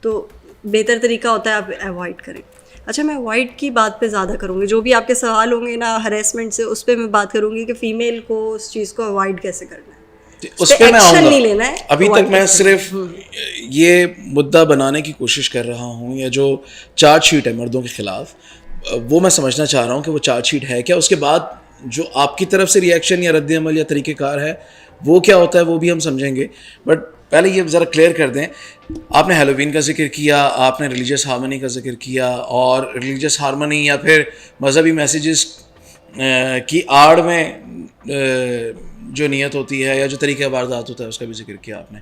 तो बेहतर तरीका होता है आप अवॉइड करें। अच्छा, मैं अवॉइड की बात पे ज़्यादा करूँगी, जो भी आपके सवाल होंगे ना हरेसमेंट से, उस पर मैं बात करूँगी कि फ़ीमेल को उस चीज़ को अवॉइड कैसे करना है, उस पे मैं आऊँगा। नहीं लेना है, अभी तक मैं सिर्फ ये मुद्दा बनाने की कोशिश कर रहा हूँ, या जो चार्ज शीट है मर्दों के खिलाफ, वो मैं समझना चाह रहा हूँ कि वो चार्जशीट है क्या, उसके बाद जो आपकी तरफ से रिएक्शन या रद्द अमल या तरीक़ेकार है वो क्या होता है वो भी हम समझेंगे। बट पहले ये ज़रा क्लियर कर दें, आपने हैलोवीन का जिक्र किया, आपने रिलीजियस हार्मनी का जिक्र किया, और रिलीजियस हार्मनी या फिर मज़हबी मैसेजेस की आड़ में जो नीयत होती है या जो तरीक़ा वारदात होता है उसका भी जिक्र किया आपने।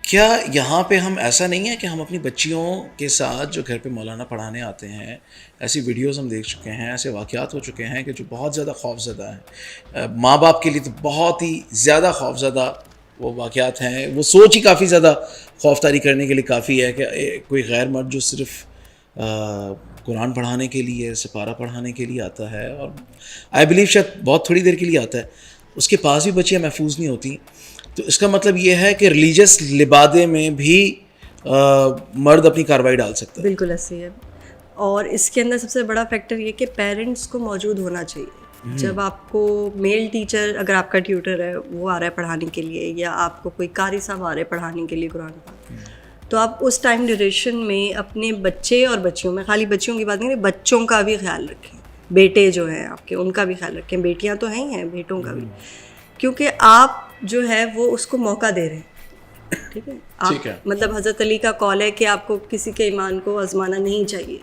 क्या यहाँ पे हम ऐसा नहीं है कि हम अपनी बच्चियों के साथ जो घर पे मौलाना पढ़ाने आते हैं, ऐसी वीडियोस हम देख चुके हैं, ऐसे वाक़यात हो चुके हैं कि जो बहुत ज़्यादा खौफज़दा हैं, माँ बाप के लिए तो बहुत ही ज़्यादा खौफज़दा वो वाक़यात हैं। वो सोच ही काफ़ी ज़्यादा खौफतारी करने के लिए काफ़ी है कि कोई गैर मर्द जो सिर्फ़ कुरान पढ़ाने के लिए, सिपारा पढ़ाने के लिए आता है, और आई बिलीव शायद बहुत थोड़ी देर के लिए आता है, उसके पास भी बच्चियाँ महफूज नहीं होती। तो इसका मतलब ये है कि रिलीजियस लिबादे में भी मर्द अपनी कार्रवाई डाल सकता है। बिल्कुल ऐसी है। और इसके अंदर सबसे बड़ा फैक्टर ये कि पेरेंट्स को मौजूद होना चाहिए। जब आपको मेल टीचर, अगर आपका ट्यूटर है वो आ रहा है पढ़ाने के लिए, या आपको कोई कारी साहब आ रहे हैं पढ़ाने के लिए कुरान पाक, तो आप उस टाइम ड्यूरेशन में अपने बच्चे और बच्चियों में, खाली बच्चियों की बात नहीं, बच्चों का भी ख्याल रखें। बेटे जो हैं आपके, उनका भी ख्याल रखें। बेटियां तो हैं ही हैं, बेटों का भी, क्योंकि आप जो है वो उसको मौका दे रहे हैं। ठीक है, आप मतलब हज़रत अली का कौल है कि आपको किसी के ईमान को आजमाना नहीं चाहिए।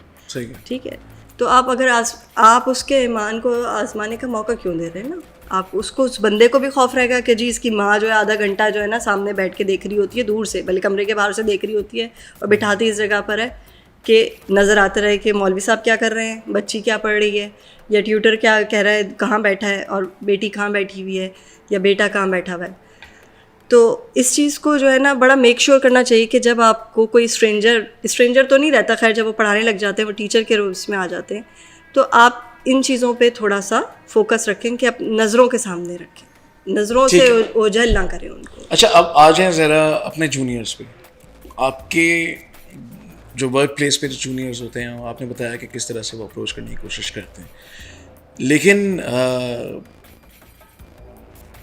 ठीक है, तो आप अगर आप उसके ईमान को आजमाने का मौका क्यों दे रहे हैं ना? आप उसको, उस बंदे को भी खौफ रहेगा कि जी इसकी माँ जो है आधा घंटा जो है ना सामने बैठ के देख रही होती है, दूर से, भले कमरे के बाहर से देख रही होती है, और बिठाती इस जगह पर है कि नज़र आते रहे कि मौलवी साहब क्या कर रहे हैं, बच्ची क्या पढ़ रही है, या ट्यूटर क्या कह रहा है, कहाँ बैठा है, और बेटी कहाँ बैठी हुई है, या बेटा कहाँ बैठा हुआ है। तो इस चीज़ को जो है ना बड़ा मेक श्योर करना चाहिए कि जब आपको कोई स्ट्रेंजर तो नहीं रहता, खैर जब वो पढ़ाने लग जाते हैं वो टीचर के रूप में आ जाते हैं, तो आप इन चीज़ों पे थोड़ा सा फोकस रखें कि आप नज़रों के सामने रखें, नज़रों से ओझल ना करें उनको। अच्छा, अब आ जाएं ज़रा अपने जूनियर्स पे। आपके जो वर्क प्लेस पे जो जूनियर्स होते हैं, आपने बताया कि किस तरह से वो अप्रोच करने की कोशिश करते हैं, लेकिन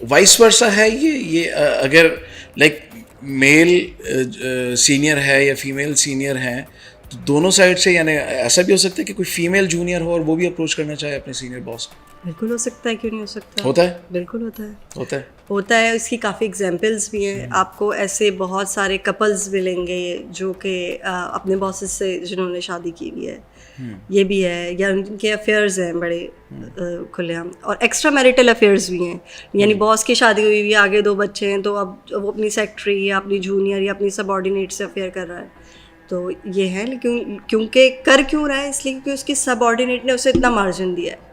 वाइस वर्सा है ये अगर लाइक मेल सीनियर है या फीमेल सीनियर है, तो दोनों साइड से, यानी ऐसा भी हो सकता है कि कोई फीमेल जूनियर हो और वो भी अप्रोच करना चाहे अपने सीनियर बॉस को? बिल्कुल हो सकता है, क्यों नहीं हो सकता? होता है, बिल्कुल होता है। इसकी काफ़ी एग्जांपल्स भी हैं। आपको ऐसे बहुत सारे कपल्स मिलेंगे जो कि अपने बॉसेस से जिन्होंने शादी की हुई है, ये भी है, या उनके अफेयर्स हैं बड़े खुलेआम, और एक्स्ट्रा मैरिटल अफेयर्स भी हैं। यानी बॉस की शादी हुई हुई है, आगे 2 बच्चे हैं, तो अब वो अपनी सेक्रेटरी या अपनी जूनियर या अपनी सबऑर्डिनेट से अफेयर कर रहा है, तो ये है। लेकिन क्योंकि कर क्यों रहा है? इसलिए क्योंकि उसकी सबऑर्डिनेट ने उसे इतना मार्जिन दिया है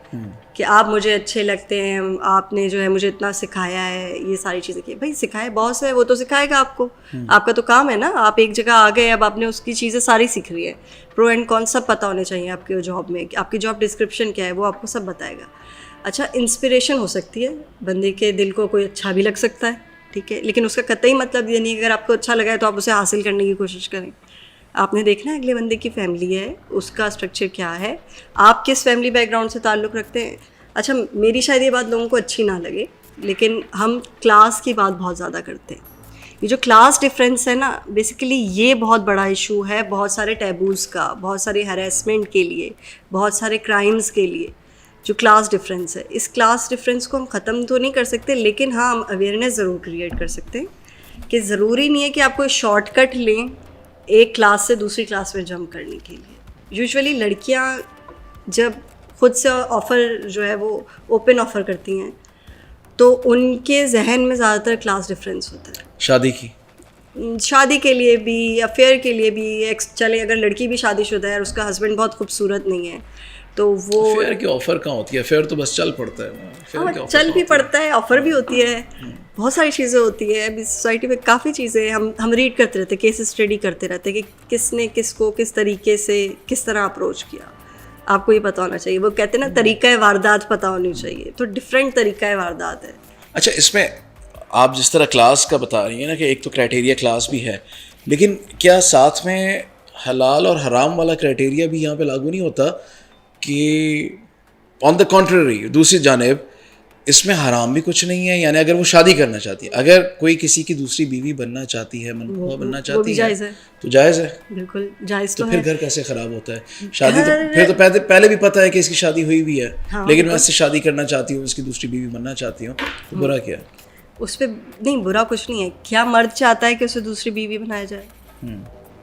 कि आप मुझे अच्छे लगते हैं, आपने जो है मुझे इतना सिखाया है, ये सारी चीज़ें की। भाई सिखाए, बॉस है वो तो सिखाएगा आपको, आपका तो काम है ना। आप एक जगह आ गए, अब आपने उसकी चीज़ें सारी सीख रही है, प्रो एंड कॉन सब पता होने चाहिए आपके जॉब में, आपकी जॉब डिस्क्रिप्शन क्या है वो आपको सब बताएगा। अच्छा, इंस्पिरेशन हो सकती है, बंदे के दिल को कोई अच्छा भी लग सकता है, ठीक है, लेकिन उसका कतई मतलब ये नहीं है अगर आपको अच्छा लगा है तो आप उसे हासिल करने की कोशिश करें। आपने देखना है अगले बंदे की फैमिली है, उसका स्ट्रक्चर क्या है, आप किस फैमिली बैकग्राउंड से ताल्लुक़ रखते हैं। अच्छा, मेरी शायद ये बात लोगों को अच्छी ना लगे, लेकिन हम क्लास की बात बहुत ज़्यादा करते हैं। ये जो क्लास डिफरेंस है ना, बेसिकली ये बहुत बड़ा इशू है बहुत सारे टैबूज़ का, बहुत सारे हैरेसमेंट के लिए, बहुत सारे क्राइम्स के लिए। जो क्लास डिफरेंस है, इस क्लास डिफरेंस को हम ख़त्म तो नहीं कर सकते, लेकिन हाँ हम अवेयरनेस ज़रूर क्रिएट कर सकते हैं कि ज़रूरी नहीं है कि आप कोई शॉर्टकट लें एक क्लास से दूसरी क्लास में जंप करने के लिए। यूजुअली लड़कियां जब खुद से ऑफ़र जो है वो ओपन ऑफ़र करती हैं, तो उनके जहन में ज़्यादातर क्लास डिफरेंस होता है। शादी के लिए भी, अफेयर के लिए भी। चले अगर लड़की भी शादीशुदा है और उसका हस्बैंड बहुत खूबसूरत नहीं है, तो वो अफेयर की ऑफ़र कहाँ होती है? अफेयर तो बस चल पड़ता है। हाँ, चल भी पड़ता है, ऑफ़र भी होती है, बहुत सारी चीज़ें होती है। अभी सोसाइटी में काफ़ी चीज़ें हम रीड करते रहते हैं, केस स्टडी करते रहते हैं कि किसने किसको किस तरीके से किस तरह अप्रोच किया। आपको ये पता होना चाहिए, वो कहते हैं ना तरीक़ा वारदात पता होनी चाहिए, तो डिफरेंट तरीक़ा वारदात है। अच्छा, इसमें आप जिस तरह क्लास का बता रही हैं ना कि एक तो क्राइटेरिया क्लास भी है, लेकिन क्या साथ में हलाल और हराम वाला क्राइटेरिया भी यहाँ पे लागू नहीं होता कि ऑन द कॉन्ट्ररी दूसरी जानिब इसमें हराम भी कुछ नहीं है, यानी अगर वो शादी करना चाहती है, अगर कोई किसी की दूसरी बीवी बनना चाहती है, मनखुआ बनना वो भी चाहती है, जायज़ है, तो जायज़ है। बिल्कुल जायज़ तो तो फिर है। घर कैसे खराब होता है? शादी तो घर- फिर तो पहले भी पता है कि इसकी शादी हुई भी है, हाँ, लेकिन मैं बिल्कुल। इससे शादी करना चाहती हूँ, इसकी दूसरी बीवी बनना चाहती हूँ, तो बुरा क्या है? उस पे नहीं, बुरा कुछ नहीं है। क्या मर्द चाहता है कि उसे दूसरी बीवी बनाया जाए?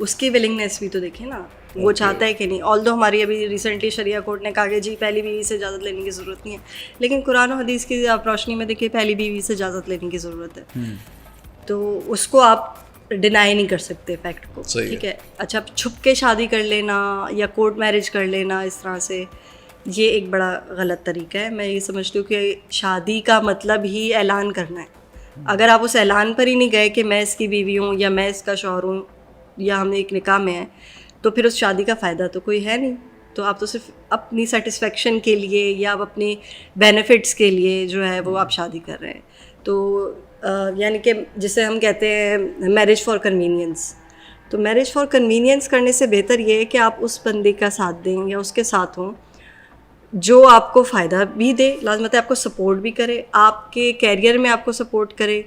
उसकी विलिंगनेस भी तो देखें ना, वो चाहता है कि नहीं। ऑल्दो हमारी अभी रिसेंटली शरिया कोर्ट ने कहा कि जी पहली बीवी से इजाज़त लेने की ज़रूरत नहीं है, लेकिन कुरान और हदीस की आप रोशनी में देखिए पहली बीवी से इजाज़त लेने की ज़रूरत है। तो उसको आप डिनाई नहीं कर सकते फैक्ट को, सही ठीक है। अच्छा, अब छुप के शादी कर लेना या कोर्ट मैरिज कर लेना इस तरह से, ये एक बड़ा गलत तरीका है। मैं ये समझती हूँ कि शादी का मतलब ही ऐलान करना है। अगर आप उस ऐलान पर ही नहीं गए कि मैं इसकी बीवी हूँ या मैं इसका शौहर हूँ या हम एक निकाह में हैं, तो फिर उस शादी का फ़ायदा तो कोई है नहीं। तो आप तो सिर्फ अपनी सेटिस्फेक्शन के लिए या आप अपनी बेनिफिट्स के लिए जो है वो आप शादी कर रहे हैं। तो यानी कि जिसे हम कहते हैं मैरिज फॉर कन्वीनियंस, तो मैरिज फॉर कन्वीनियंस करने से बेहतर ये है कि आप उस बंदे का साथ दें या उसके साथ हों जो आपको फ़ायदा भी दे, लाज़मत है आपको सपोर्ट भी करे, आपके कैरियर में आपको सपोर्ट करे,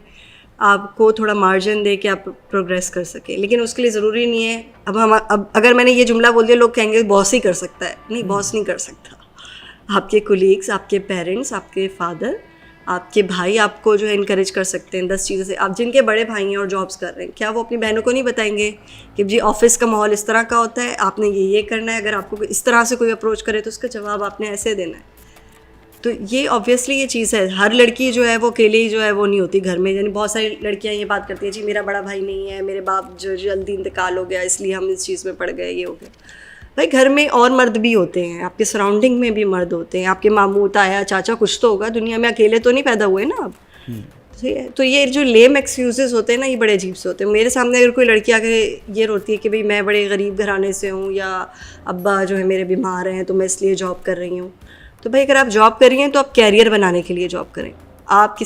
आपको थोड़ा मार्जिन दे कि आप प्रोग्रेस कर सके। लेकिन उसके लिए ज़रूरी नहीं है, अब अगर मैंने ये जुमला बोल दिया लोग कहेंगे बॉस ही कर सकता है। नहीं, बॉस नहीं कर सकता। आपके कोलीग्स, आपके पेरेंट्स, आपके फादर, आपके भाई आपको जो है इनकरेज कर सकते हैं 10 चीज़ों से। आप जिनके बड़े भाई हैं और जॉब्स कर रहे हैं, क्या वो अपनी बहनों को नहीं बताएंगे कि जी ऑफिस का माहौल इस तरह का होता है, आपने ये करना है, अगर आपको इस तरह से कोई अप्रोच करे तो उसका जवाब आपने ऐसे देना है। तो ये ऑब्वियसली ये चीज़ है। हर लड़की जो है वो अकेले ही जो है वो नहीं होती घर में। यानी बहुत सारी लड़कियां ये बात करती हैं जी मेरा बड़ा भाई नहीं है, मेरे बाप जो जल्दी इंतकाल हो गया इसलिए हम इस चीज़ में पड़ गए, ये हो गया। भाई घर में और मर्द भी होते हैं, आपके सराउंडिंग में भी मर्द होते हैं, आपके मामू ताया चाचा कुछ तो होगा, दुनिया में अकेले तो नहीं पैदा हुए ना आप। ठीक है, तो ये जो लेम एक्सक्यूजेस होते हैं ना, ये बड़े अजीब से होते हैं। मेरे सामने अगर कोई लड़की आके ये रोती है कि भाई मैं बड़े गरीब घराने से हूँ या अब्बा जो है मेरे बीमार हैं तो मैं इसलिए जॉब कर रही हूँ, तो भाई अगर आप जॉब कर रही हैं तो आप कैरियर बनाने के लिए जॉब करें। आप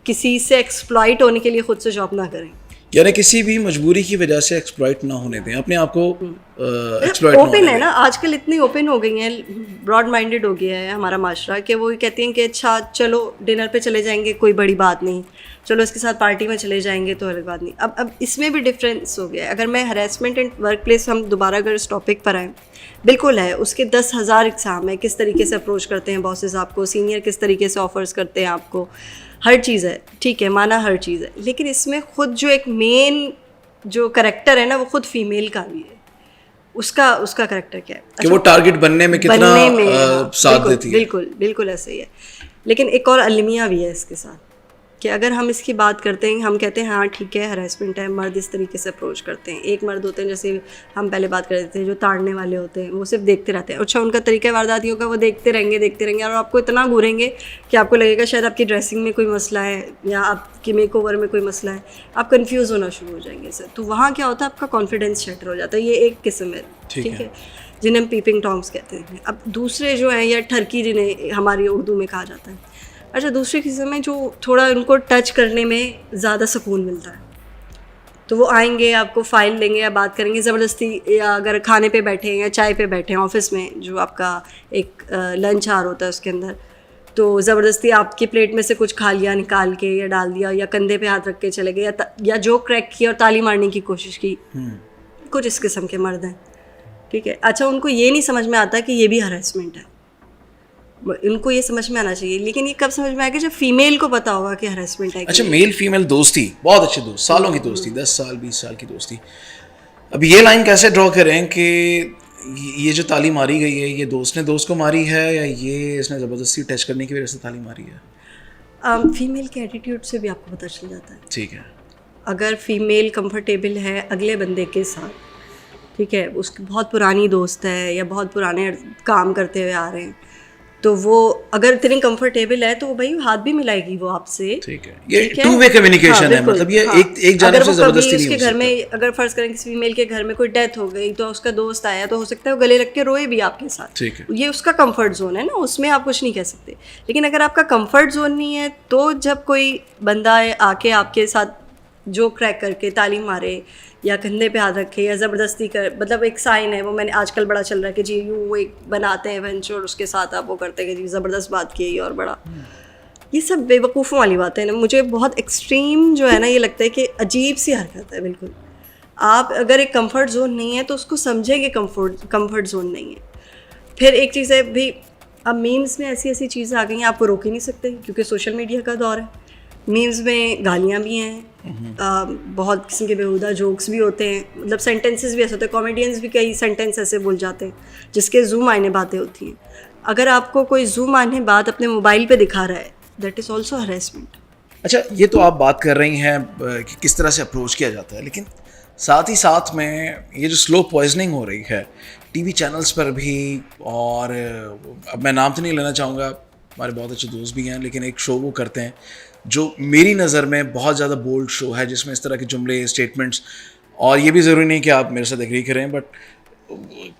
किसी से एक्सप्लॉइट होने के लिए खुद से जॉब ना करें। यानी किसी भी मजबूरी की वजह से एक्सप्लॉइट ना होने दें, अपने आप को एक्सप्लॉइट ना ओपन होने है दें। ना, आजकल इतनी ओपन हो गई हैं, ब्रॉड माइंडेड हो गया है हमारा माशरा कि वो कहती हैं कि अच्छा चलो डिनर पे चले जाएंगे कोई बड़ी बात नहीं, चलो इसके साथ पार्टी में चले जाएंगे तो अलग बात नहीं। अब इसमें भी डिफरेंस हो गया है। अगर मैं हरेसमेंट एंड वर्क प्लेस, हम दोबारा अगर इस टॉपिक पर आएँ, बिल्कुल है, उसके 10,000 इकसाम है। किस तरीके से अप्रोच करते हैं बॉसेस आपको, सीनियर किस तरीके से ऑफर्स करते हैं आपको, हर चीज़ है, ठीक है, माना हर चीज़ है। लेकिन इसमें खुद जो एक मेन जो करेक्टर है ना, वो खुद फीमेल का भी है। उसका करेक्टर क्या है कि वो टारगेट बनने में कितना हाँ, साथ देती है। बिल्कुल बिल्कुल ऐसे ही है। लेकिन एक और अलमिया भी है इसके साथ कि अगर हम इसकी बात करते हैं, हम कहते हैं हाँ ठीक है हरासमेंट है, मर्द इस तरीके से अप्रोच करते हैं। एक मर्द होते हैं जैसे हम पहले बात कर रहे थे जो ताड़ने वाले होते हैं, वो सिर्फ देखते रहते हैं। अच्छा, उनका तरीका वारदातियों का, वो देखते रहेंगे और आपको इतना घूरेंगे कि आपको लगेगा शायद आपकी ड्रेसिंग में कोई मसला है या आपकी मेकओवर में कोई मसला है, आप कंफ्यूज होना शुरू हो जाएंगे सर। तो वहाँ क्या होता है, आपका कॉन्फिडेंस शटर हो जाता है। ये एक किस्म है, ठीक है, जिन्हें हम पीपिंग टॉम्स कहते हैं। अब दूसरे जो हैं या ठरकी जिन्हें हमारी उर्दू में कहा जाता है। अच्छा, दूसरी किस्म में जो थोड़ा उनको टच करने में ज़्यादा सुकून मिलता है, तो वो आएंगे, आपको फ़ाइल लेंगे या बात करेंगे ज़बरदस्ती, या अगर खाने पे बैठे हैं या चाय पे बैठे हैं ऑफिस में, जो आपका एक लंच आवर होता है उसके अंदर, तो ज़बरदस्ती आपकी प्लेट में से कुछ खा लिया निकाल के या डाल दिया, या कंधे पे हाथ रख के चले गए, या जो क्रैक किया और ताली मारने की कोशिश की। कुछ इस किस्म के मर्द हैं, ठीक है। अच्छा, उनको ये नहीं समझ में आता कि ये भी हरासमेंट है, इनको ये समझ में आना चाहिए। लेकिन ये कब समझ में आएगा, जब फीमेल को पता होगा कि हरासमेंट है। अच्छा, मेल फीमेल दोस्ती, बहुत अच्छे दोस्त, सालों की दोस्ती, 10 साल 20 साल की दोस्ती, अब ये लाइन कैसे ड्रॉ करें कि ये जो ताली मारी गई है, ये दोस्त ने दोस्त को मारी है या ये इसने ज़बरदस्ती टच करने की वजह से ताली मारी है? फीमेल के एटीट्यूड से भी आपको पता चल जाता है। ठीक है, अगर फीमेल कंफर्टेबल है अगले बंदे के साथ, ठीक है, उसकी बहुत पुरानी दोस्त है या बहुत पुराने काम करते हुए आ रहे हैं, तो वो अगर इतनी कंफर्टेबल है तो भाई हाथ भी मिलाएगी वो आपसे। ठीक है, ये टू वे कम्युनिकेशन है, मतलब ये एक जानिब से ज़बरदस्ती नहीं हो उसके घर में, अगर फर्ज करें किसी फीमेल के घर में कोई डेथ हो गई तो उसका दोस्त आया, तो हो सकता है वो गले रख के रोए भी आपके साथ। ठीक है, ये उसका कंफर्ट जोन है ना, उसमें आप कुछ नहीं कह सकते। लेकिन अगर आपका कंफर्ट जोन नहीं है, तो जब कोई बंदा आके आपके साथ जो क्रैक करके ताली मारे या कंधे पे हाथ रखे या ज़बरदस्ती कर, मतलब एक साइन है वो, मैंने आजकल बड़ा चल रहा है कि जी यूँ एक बनाते हैं वेंच और उसके साथ आप वो करते हैं कि जी ज़बरदस्त बात की है और बड़ा, ये सब बेवकूफ़ों वाली बातें हैं ना। मुझे बहुत एक्सट्रीम जो है ना ये लगता है कि अजीब सी हरकत है बिल्कुल। आप अगर एक कंफर्ट जोन नहीं है तो उसको समझेंगे कंफर्ट जोन नहीं है। फिर एक चीज़ है भी, अब मीम्स में ऐसी ऐसी चीज़ें आ गई हैं आपको रोक ही नहीं सकते क्योंकि सोशल मीडिया का दौर है। मीम्स में गालियाँ भी हैं, बहुत किस्म के बेहुदा जोक्स भी होते हैं, मतलब सेंटेंसेस भी ऐसे होते हैं, कॉमेडियंस भी कई सेंटेंस ऐसे बोल जाते हैं जिसके जूम आने बातें होती हैं। अगर आपको कोई जूम आने बात अपने मोबाइल पे दिखा रहा है, दैट इज़ ऑल्सो हरेसमेंट। अच्छा, ये तो आप बात कर रही हैं कि किस तरह से अप्रोच किया जाता है, लेकिन साथ ही साथ में ये जो स्लो पॉइजनिंग हो रही है टीवी चैनल्स पर भी, और अब मैं नाम तो नहीं लेना चाहूँगा, हमारे बहुत अच्छे दोस्त भी हैं, लेकिन एक शो वो करते हैं जो मेरी नज़र में बहुत ज़्यादा बोल्ड शो है, जिसमें इस तरह के जुमले, स्टेटमेंट्स, और ये भी ज़रूरी नहीं कि आप मेरे साथ एग्री करें, बट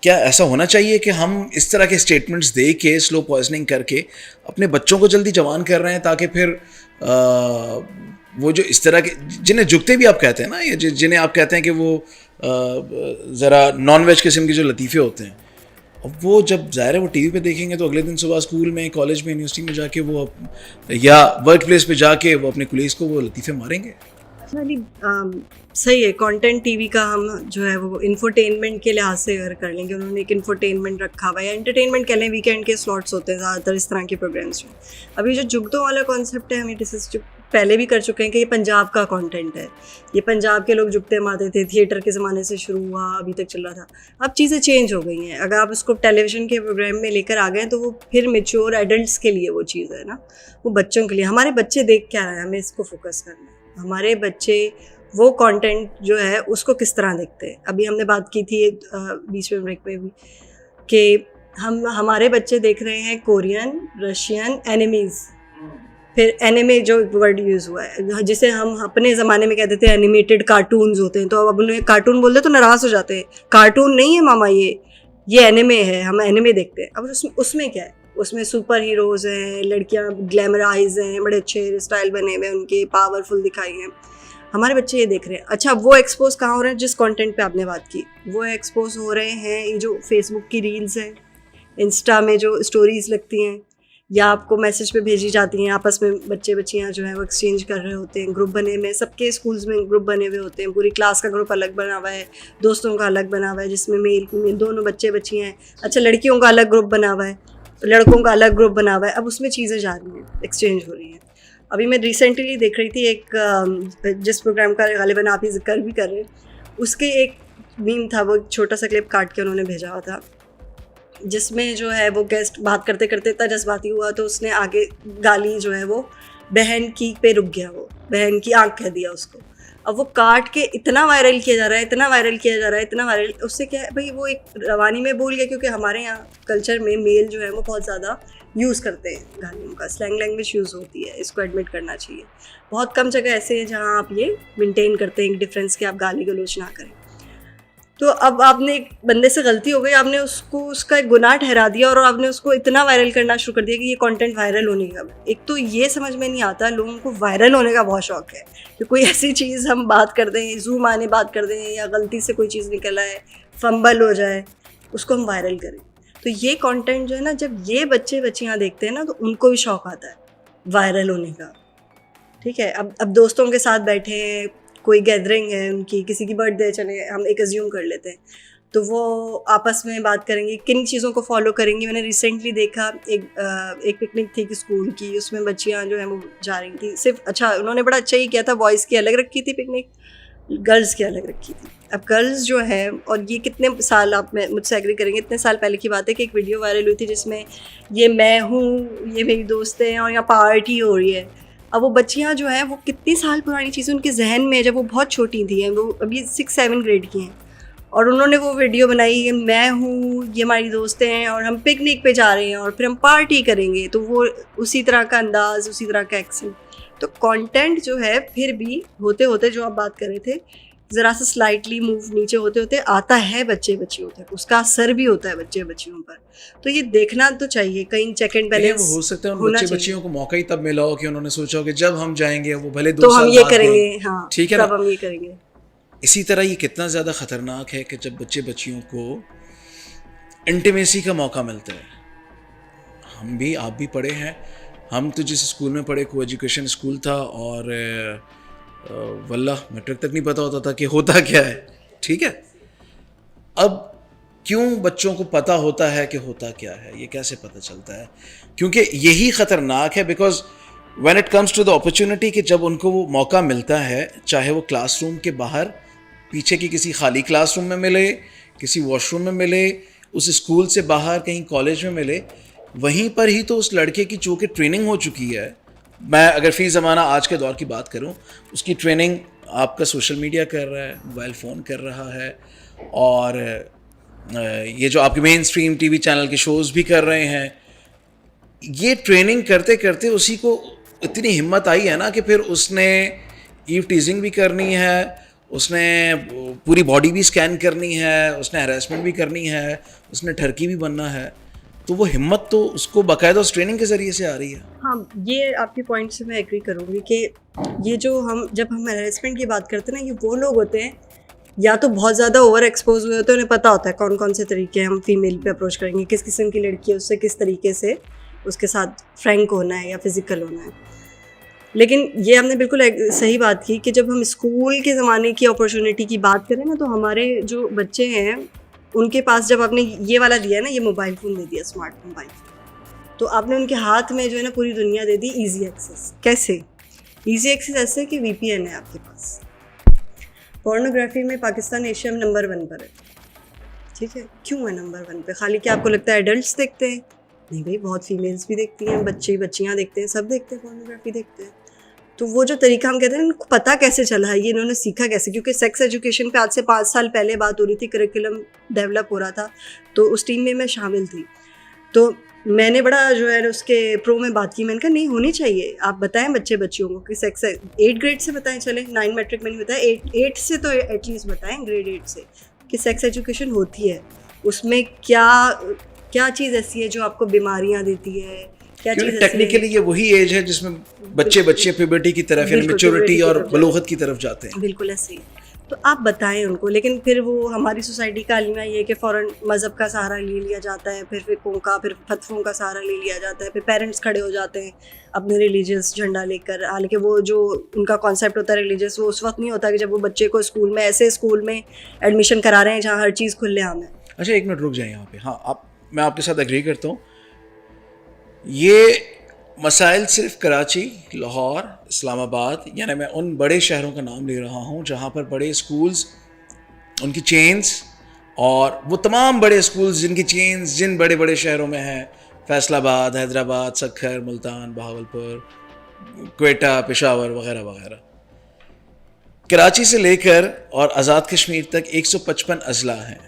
क्या ऐसा होना चाहिए कि हम इस तरह के स्टेटमेंट्स दे के स्लो पॉइजनिंग करके अपने बच्चों को जल्दी जवान कर रहे हैं, ताकि फिर वो जो इस तरह के जिन्हें जुगते भी आप कहते हैं ना, या जिन्हें आप कहते हैं कि वो ज़रा नॉन वेज किस्म के जो लतीफ़े होते हैं, अब वो जब ज़ाहिर है वो टीवी पे देखेंगे तो अगले दिन सुबह स्कूल में, कॉलेज में, यूनिवर्सिटी में जाके वो या वर्क प्लेस पे जाके वो अपने कुलीस को वो लतीफ़े मारेंगे। सही है, कंटेंट टीवी का हम जो है वो इंफोटेनमेंट के लिहाज से अगर कर लेंगे, उन्होंने एक इंफोटेनमेंट रखा हुआ है या एंटरटेनमेंट कह लें, वीकेंड के स्लॉट्स होते हैं ज़्यादातर इस तरह के प्रोग्राम्स में। अभी जो जुगतों वाला कॉन्सेप्ट है, हम डिस्कस पहले भी कर चुके हैं कि ये पंजाब का कंटेंट है, ये पंजाब के लोग जुगते मारते थे, थिएटर के ज़माने से शुरू हुआ, अभी तक चल रहा था। अब चीज़ें चेंज हो गई हैं, अगर आप उसको टेलीविज़न के प्रोग्राम में लेकर आ गए तो वो फिर मेच्योर एडल्ट्स के लिए वो चीज़ है ना, वो बच्चों के लिए। हमारे बच्चे देख क्या रहे हैं, हमें इसको फोकस करना है। हमारे बच्चे वो कंटेंट जो है उसको किस तरह देखते हैं। अभी हमने बात की थी बीच में ब्रेक में भी कि हमारे बच्चे देख रहे हैं कोरियन, रशियन एनिमीज़, फिर एनिमे जो वर्ड यूज़ हुआ है, जिसे हम अपने ज़माने में कहते थे एनिमेटेड कार्टून्स होते हैं, तो अब उन्हें कार्टून बोलते तो नाराज़ हो जाते हैं, कार्टून नहीं है मामा, ये एनिमे है, हम एनिमे देखते हैं। अब उसमें क्या है, उसमें सुपर हीरोज़ हैं, लड़कियां ग्लैमराइज हैं, बड़े अच्छे हेयर स्टाइल बने हुए हैं उनके, पावरफुल दिखाई हैं। हमारे बच्चे ये देख रहे हैं। अच्छा, वो एक्सपोज कहाँ हो रहे हैं, जिस कंटेंट पे आपने बात की, वो एक्सपोज हो रहे हैं ये जो फेसबुक की रील्स हैं, इंस्टा में जो स्टोरीज़ लगती हैं या आपको मैसेज पे भेजी जाती हैं, आपस में बच्चे बच्चियाँ जो हैं वो एक्सचेंज कर रहे होते हैं, ग्रुप बने हुए, सबके स्कूल्स में ग्रुप बने हुए होते हैं, पूरी क्लास का ग्रुप अलग बना हुआ है, दोस्तों का अलग बना हुआ है जिसमें मेल दोनों बच्चे बच्चियाँ हैं। अच्छा, लड़कियों का अलग ग्रुप बना हुआ है, लड़कों का अलग ग्रुप बना हुआ है। अब उसमें चीज़ें जा रही हैं, एक्सचेंज हो रही हैं। अभी मैं रिसेंटली देख रही थी एक जिस प्रोग्राम का गालिबन आप ही जिक्र भी कर रहे हैं, उसके एक मीम था, वो छोटा सा क्लिप काट के उन्होंने भेजा हुआ था, जिसमें जो है वो गेस्ट बात करते करते इतना जज्बाती हुआ तो उसने आगे गाली जो है वो बहन की पे रुक गया, वो बहन की आँख कह दिया उसको। अब वो काट के इतना वायरल किया जा रहा है, इतना वायरल किया जा रहा है, इतना वायरल, उससे क्या है भाई, वो एक रवानी में बोल गया, क्योंकि हमारे यहाँ कल्चर में मेल जो है वो बहुत ज़्यादा यूज़ करते हैं गालियों का, स्लैंग लैंग्वेज यूज़ होती है, इसको एडमिट करना चाहिए। बहुत कम जगह ऐसे हैं जहाँ आप ये मेंटेन करते हैं डिफरेंस कि आप गाली गलौज ना करें। तो अब आपने एक बंदे से गलती हो गई, आपने उसको उसका एक गुनाह ठहरा दिया और आपने उसको इतना वायरल करना शुरू कर दिया कि ये कंटेंट वायरल होने का। एक तो ये समझ में नहीं आता, लोगों को वायरल होने का बहुत शौक है कि कोई ऐसी चीज़ हम बात कर दें, जूम आने बात कर दें, या गलती से कोई चीज़ निकल आए, फंबल हो जाए, उसको हम वायरल करें। तो ये कंटेंट जो है ना, जब ये बच्चे बच्चियाँ देखते हैं ना तो उनको भी शौक आता है वायरल होने का। ठीक है, अब दोस्तों के साथ बैठे हैं, कोई गैदरिंग है उनकी, किसी की बर्थडे, चले हम एक अज्यूम कर लेते हैं, तो वो आपस में बात करेंगे, किन चीज़ों को फॉलो करेंगी। मैंने रिसेंटली देखा एक पिकनिक थी स्कूल की, उसमें बच्चियाँ जो हैं वो जा रही थी सिर्फ, अच्छा उन्होंने बड़ा अच्छा ही किया था, बॉयज़ की अलग रखी थी पिकनिक, गर्ल्स की अलग रखी थी। अब गर्ल्स जो है, और ये कितने साल, आप मुझसे एग्री करेंगे, इतने साल पहले की बात है कि एक वीडियो वायरल हुई थी जिसमें ये मैं हूँ, ये मेरी दोस्त हैं और यहाँ पार्टी हो रही है। अब वो बच्चियाँ जो हैं वो कितनी साल पुरानी चीज़ें उनके जहन में, जब वो बहुत छोटी थी, वो अभी 6-7 ग्रेड की हैं, और उन्होंने वो वीडियो बनाई कि मैं हूँ, ये हमारी दोस्तें हैं और हम पिकनिक पे जा रहे हैं और फिर हम पार्टी करेंगे। तो वो उसी तरह का अंदाज़, उसी तरह का एक्सेंट। तो कंटेंट जो है फिर भी होते होते जो आप बात कर रहे थे ज़रा सा स्लाइटली मूव नीचे होते होते आता है बच्चे बच्चियों तक, उसका असर भी होता है बच्चे बच्चियों पर। तो ये देखना तो चाहिए, कहीं चेक एंड लेकिन बैलेंस वो हो सकता है उन होना बच्चे चाहिए। बच्चियों को मौका ही तब मिला हो कि उन्होंने सोचा हो कि जब हम जाएंगे वो भले 2 तो हम साल ये बाद करेंगे, गए। हाँ ठीक है तब ना? हम ये करेंगे। इसी तरह ये कितना ज़्यादा ख़तरनाक है कि जब बच्चे बच्चियों को इंटीमेसी का मौका मिलता है। हम भी, आप भी पढ़े हैं, हम तो जिस स्कूल में पढ़े को एजुकेशन स्कूल था, और वल्लाह मैट्रिक तक नहीं पता होता था कि होता क्या है। ठीक है, अब क्यों बच्चों को पता होता है कि होता क्या है, ये कैसे पता चलता है? क्योंकि यही ख़तरनाक है, because when it comes to the opportunity कि जब उनको वो मौका मिलता है, चाहे वो क्लासरूम के बाहर पीछे की किसी खाली क्लासरूम में मिले, किसी वॉशरूम में मिले, उस स्कूल से बाहर कहीं कॉलेज में मिले, वहीं पर ही तो उस लड़के की चूँकि ट्रेनिंग हो चुकी है। मैं अगर फ़ी ज़माना आज के दौर की बात करूं, उसकी ट्रेनिंग आपका सोशल मीडिया कर रहा है, मोबाइल फ़ोन कर रहा है, और ये जो आपके मेन स्ट्रीम टीवी चैनल के शोज़ भी कर रहे हैं। ये ट्रेनिंग करते करते उसी को इतनी हिम्मत आई है ना कि फिर उसने ईव टीजिंग भी करनी है, उसने पूरी बॉडी भी स्कैन करनी है, उसने हैरेसमेंट भी करनी है, उसने ठरकी भी बनना है। तो वो हिम्मत तो उसको बाकायदा उस ट्रेनिंग के ज़रिए से आ रही है। हाँ, ये आपके पॉइंट से मैं एग्री करूँगी कि ये जो जब हम हैरेसमेंट की बात करते हैं ना, ये वो लोग होते हैं या तो बहुत ज़्यादा ओवर एक्सपोज हुए होते हैं, उन्हें पता होता है कौन कौन से तरीके हम फीमेल पे अप्रोच करेंगे, किस किस्म की लड़की है, उससे किस तरीके से उसके साथ फ्रैंक होना है या फिज़िकल होना है। लेकिन ये हमने बिल्कुल सही बात की कि जब हम स्कूल के ज़माने की अपॉर्चुनिटी की बात करें ना, तो हमारे जो बच्चे हैं उनके पास जब आपने ये वाला दिया ना, ये मोबाइल फ़ोन दे दिया, स्मार्ट मोबाइल, तो आपने उनके हाथ में जो है ना पूरी दुनिया दे दी, ईजी एक्सेस। कैसे ईजी एक्सेस? ऐसे कि VPN है आपके पास। पोर्नोग्राफी में पाकिस्तान एशिया में नंबर 1 पर है। ठीक है, क्यों है नंबर 1 पे? खाली क्या आपको लगता है एडल्ट्स देखते हैं? नहीं भाई, बहुत फीमेल्स भी देखती हैं, बच्चे बच्चियाँ देखते हैं, सब देखते हैं, पोर्नोग्राफी देखते हैं। तो वो जो तरीका हम कहते हैं, इनको पता कैसे चला है, ये इन्होंने सीखा कैसे? क्योंकि सेक्स एजुकेशन पे आज से 5 साल पहले बात हो रही थी, करिकुलम डेवलप हो रहा था, तो उस टीम में मैं शामिल थी। तो मैंने बड़ा जो है उसके प्रो में बात की। मैंने कहा नहीं, होनी चाहिए, आप बताएं बच्चे बच्चियों को कि सेक्स 8 ग्रेड से बताएं, चले 9 मैट्रिक में नहीं बताएं, 8 से तो एटलीस्ट बताएं, ग्रेड 8 से, कि सेक्स एजुकेशन होती है, उसमें क्या चीज़ ऐसी है जो आपको बीमारियां देती है, क्या चीज़ टेक्निकली ये वही एज है जिसमें बच्चे प्यूबर्टी की तरफ, यानी मैच्योरिटी और बलूगत की तरफ जाते हैं। बिल्कुल ऐसे ही। तो आप बताएं उनको, लेकिन फिर वो हमारी सोसाइटी का अलमिया ये है कि फ़ौरन मज़हब का सहारा ले लिया जाता है, फिर फ़िक़ों का, फिर फतवों का सहारा ले लिया जाता है, फिर पेरेंट्स खड़े हो जाते हैं अपने रिलीजियस झंडा लेकर। हालांकि वो जो उनका कॉन्सेप्ट होता है रिलीजियस, वो उस वक्त नहीं होता कि जब वो बच्चे को स्कूल में, ऐसे स्कूल में एडमिशन करा रहे हैं जहाँ हर चीज़ खुलेआम है। अच्छा, 1 मिनट रुक जाए यहाँ पे। हाँ, मैं आपके साथ एग्री करता हूँ। ये मसाइल सिर्फ कराची, लाहौर, इस्लामाबाद, यानी मैं उन बड़े शहरों का नाम ले रहा हूँ जहाँ पर बड़े स्कूल्स, उनकी चेन्स, और वो तमाम बड़े स्कूल्स जिनकी चेन्स जिन बड़े बड़े शहरों में हैं, फैसलाबाद, हैदराबाद, सक्खर, मुल्तान, बहावलपुर, क्वेटा, पेशावर वगैरह वगैरह। कराची से लेकर और आज़ाद कश्मीर तक 155 अजला हैं।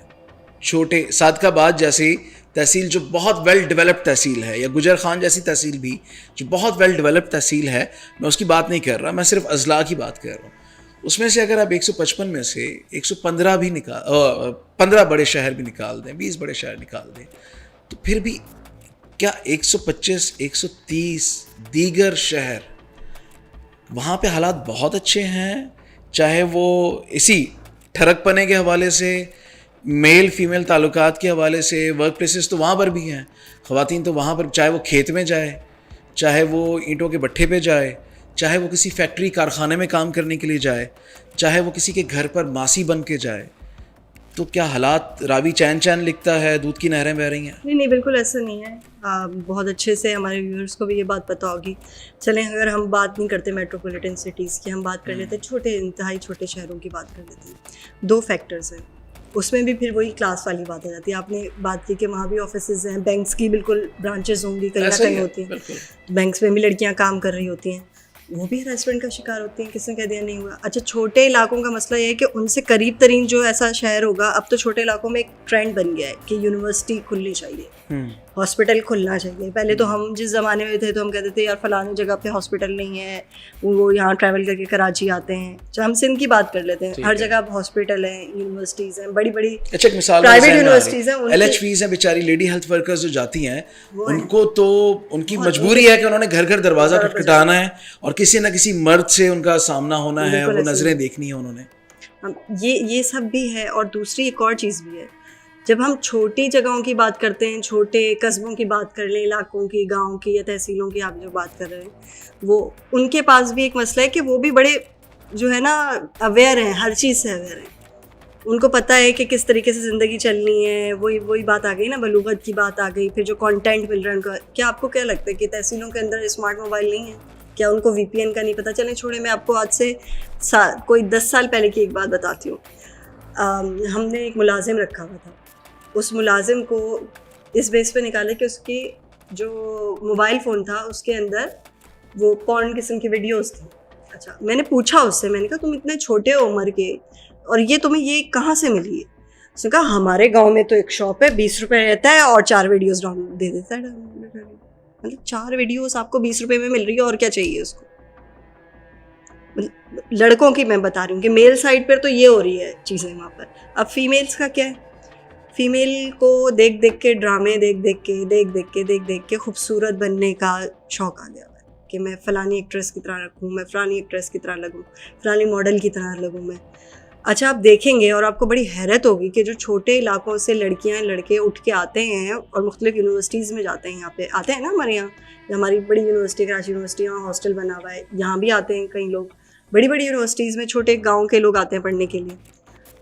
छोटे सादकाबाद जैसी तहसील जो बहुत वेल डेवलप्ड तहसील है, या गुजर खान जैसी तहसील भी जो बहुत वेल डेवलप्ड तहसील है, मैं उसकी बात नहीं कर रहा, मैं सिर्फ अजला की बात कर रहा हूँ। उसमें से अगर आप 155 में से 115 भी 15 बड़े शहर भी निकाल दें, 20 बड़े शहर निकाल दें, तो फिर भी क्या 125, 130 दीगर शहर, वहाँ पे हालात बहुत अच्छे हैं, चाहे वो इसी ठरकपने के हवाले से, मेल फीमेल ताल्लुकात के हवाले से, वर्क प्लेसेस तो वहाँ पर भी हैं, ख़वातीन तो वहाँ पर, चाहे वो खेत में जाए, चाहे वो ईंटों के भट्ठे पे जाए, चाहे वो किसी फैक्ट्री कारखाने में काम करने के लिए जाए, चाहे वो किसी के घर पर मासी बन के जाए, तो क्या हालात रावी चैन चैन लिखता है, दूध की नहरें बह रही हैं? नहीं, बिल्कुल ऐसा नहीं है। बहुत अच्छे से हमारे व्यूअर्स को भी ये बात पता होगी। चलें, अगर हम बात नहीं करते मेट्रोपॉलिटन सिटीज़ की, हम बात कर लेते हैं छोटे, इंतहाई छोटे शहरों की बात कर लेते हैं। 2 फैक्टर्स हैं, उसमें भी फिर वही क्लास वाली बात आ जाती है। आपने बात की कि वहाँ भी ऑफिसेज हैं, बैंक्स की बिल्कुल ब्रांचेस होंगी, कहीं ना कहीं होती हैं, बैंक्स में भी लड़कियाँ काम कर रही होती हैं, वो भी हरासमेंट का शिकार होती हैं। किसने कह दिया नहीं हुआ? अच्छा, छोटे इलाकों का मसला ये है कि उनसे करीब तरीन जो ऐसा शहर होगा, अब तो छोटे इलाकों में एक ट्रेंड बन गया है कि यूनिवर्सिटी खुलनी चाहिए। हॉस्पिटल खुलना चाहिए। पहले तो हम जिस ज़माने में थे तो हम कहते थे यार फलाने जगह पे हॉस्पिटल नहीं है, वो यहाँ ट्रैवल करके कराची आते हैं। तो हम सिंध की बात कर लेते हैं, हर जगह अब हॉस्पिटल है, यूनिवर्सिटीज़ हैं, बड़ी बड़ी अच्छा, एक मिसाल प्राइवेट यूनिवर्सिटीज़ हैं। LHPs हैं, बेचारी लेडी हेल्थ वर्कर्स जो जाती हैं, उनको तो उनकी मजबूरी है कि उन्होंने घर घर दरवाज़ा खटखटाना है और किसी ना किसी मर्द से उनका सामना होना है, वो नज़रें देखनी है उन्होंने। ये सब भी है। और दूसरी एक और चीज़ भी है, जब हम छोटी जगहों की बात करते हैं, छोटे कस्बों की बात कर लें, इलाकों की, गांव की या तहसीलों की, आप जो बात कर रहे हैं, वो उनके पास भी एक मसला है कि वो भी बड़े जो है ना अवेयर हैं, हर चीज़ से अवेयर हैं। उनको पता है कि किस तरीके से ज़िंदगी चलनी है। वही बात आ गई ना, बलूगत की बात आ गई। फिर जो कंटेंट मिल रहा है उनका, क्या आपको क्या लगता है कि तहसीलों के अंदर स्मार्ट मोबाइल नहीं है? क्या उनको VPN का नहीं पता? चलें छोड़े, मैं आपको आज से कोई 10 साल पहले की एक बात बताती हूँ। हमने एक मुलाजिम रखा हुआ था, उस मुलाजिम को इस बेस पे निकाले कि उसकी जो मोबाइल फ़ोन था उसके अंदर वो पॉर्न किस्म की वीडियोस थी। अच्छा, मैंने पूछा उससे, मैंने कहा तुम इतने छोटे हो उम्र के और ये तुम्हें ये कहाँ से मिली है? उसने कहा हमारे गांव में तो एक शॉप है, 20 रुपये रहता है और 4 वीडियोस डाउनलोड दे देता है। मतलब 4 वीडियोस आपको 20 रुपये में मिल रही है, और क्या चाहिए उसको? लड़कों की मैं बता रही हूँ कि मेल साइड पर तो ये हो रही है चीज़ें वहाँ पर। अब फीमेल्स का क्या है? फीमेल को देख देख के, ड्रामे देख देख के खूबसूरत बनने का शौक़ आ गया है कि मैं फ़लानी एक्ट्रेस की तरह रखूँ, मैं फ़लानी एक्ट्रेस की तरह लगूँ, फ़लानी मॉडल की तरह लगूँ मैं। अच्छा, आप देखेंगे और आपको बड़ी हैरत होगी कि जो छोटे इलाकों से लड़कियां लड़के उठ के आते हैं और मुख्तलिफ यूनिवर्सिटीज़ में जाते हैं, यहाँ पे आते हैं ना हमारे यहाँ, हमारी बड़ी यूनिवर्सिटी कराची यूनिवर्सिटी, यहाँ हॉस्टल बना हुआ है, यहाँ भी आते हैं कई लोग। बड़ी बड़ी यूनिवर्सिटीज़ में छोटे गाँव के लोग आते हैं पढ़ने के लिए।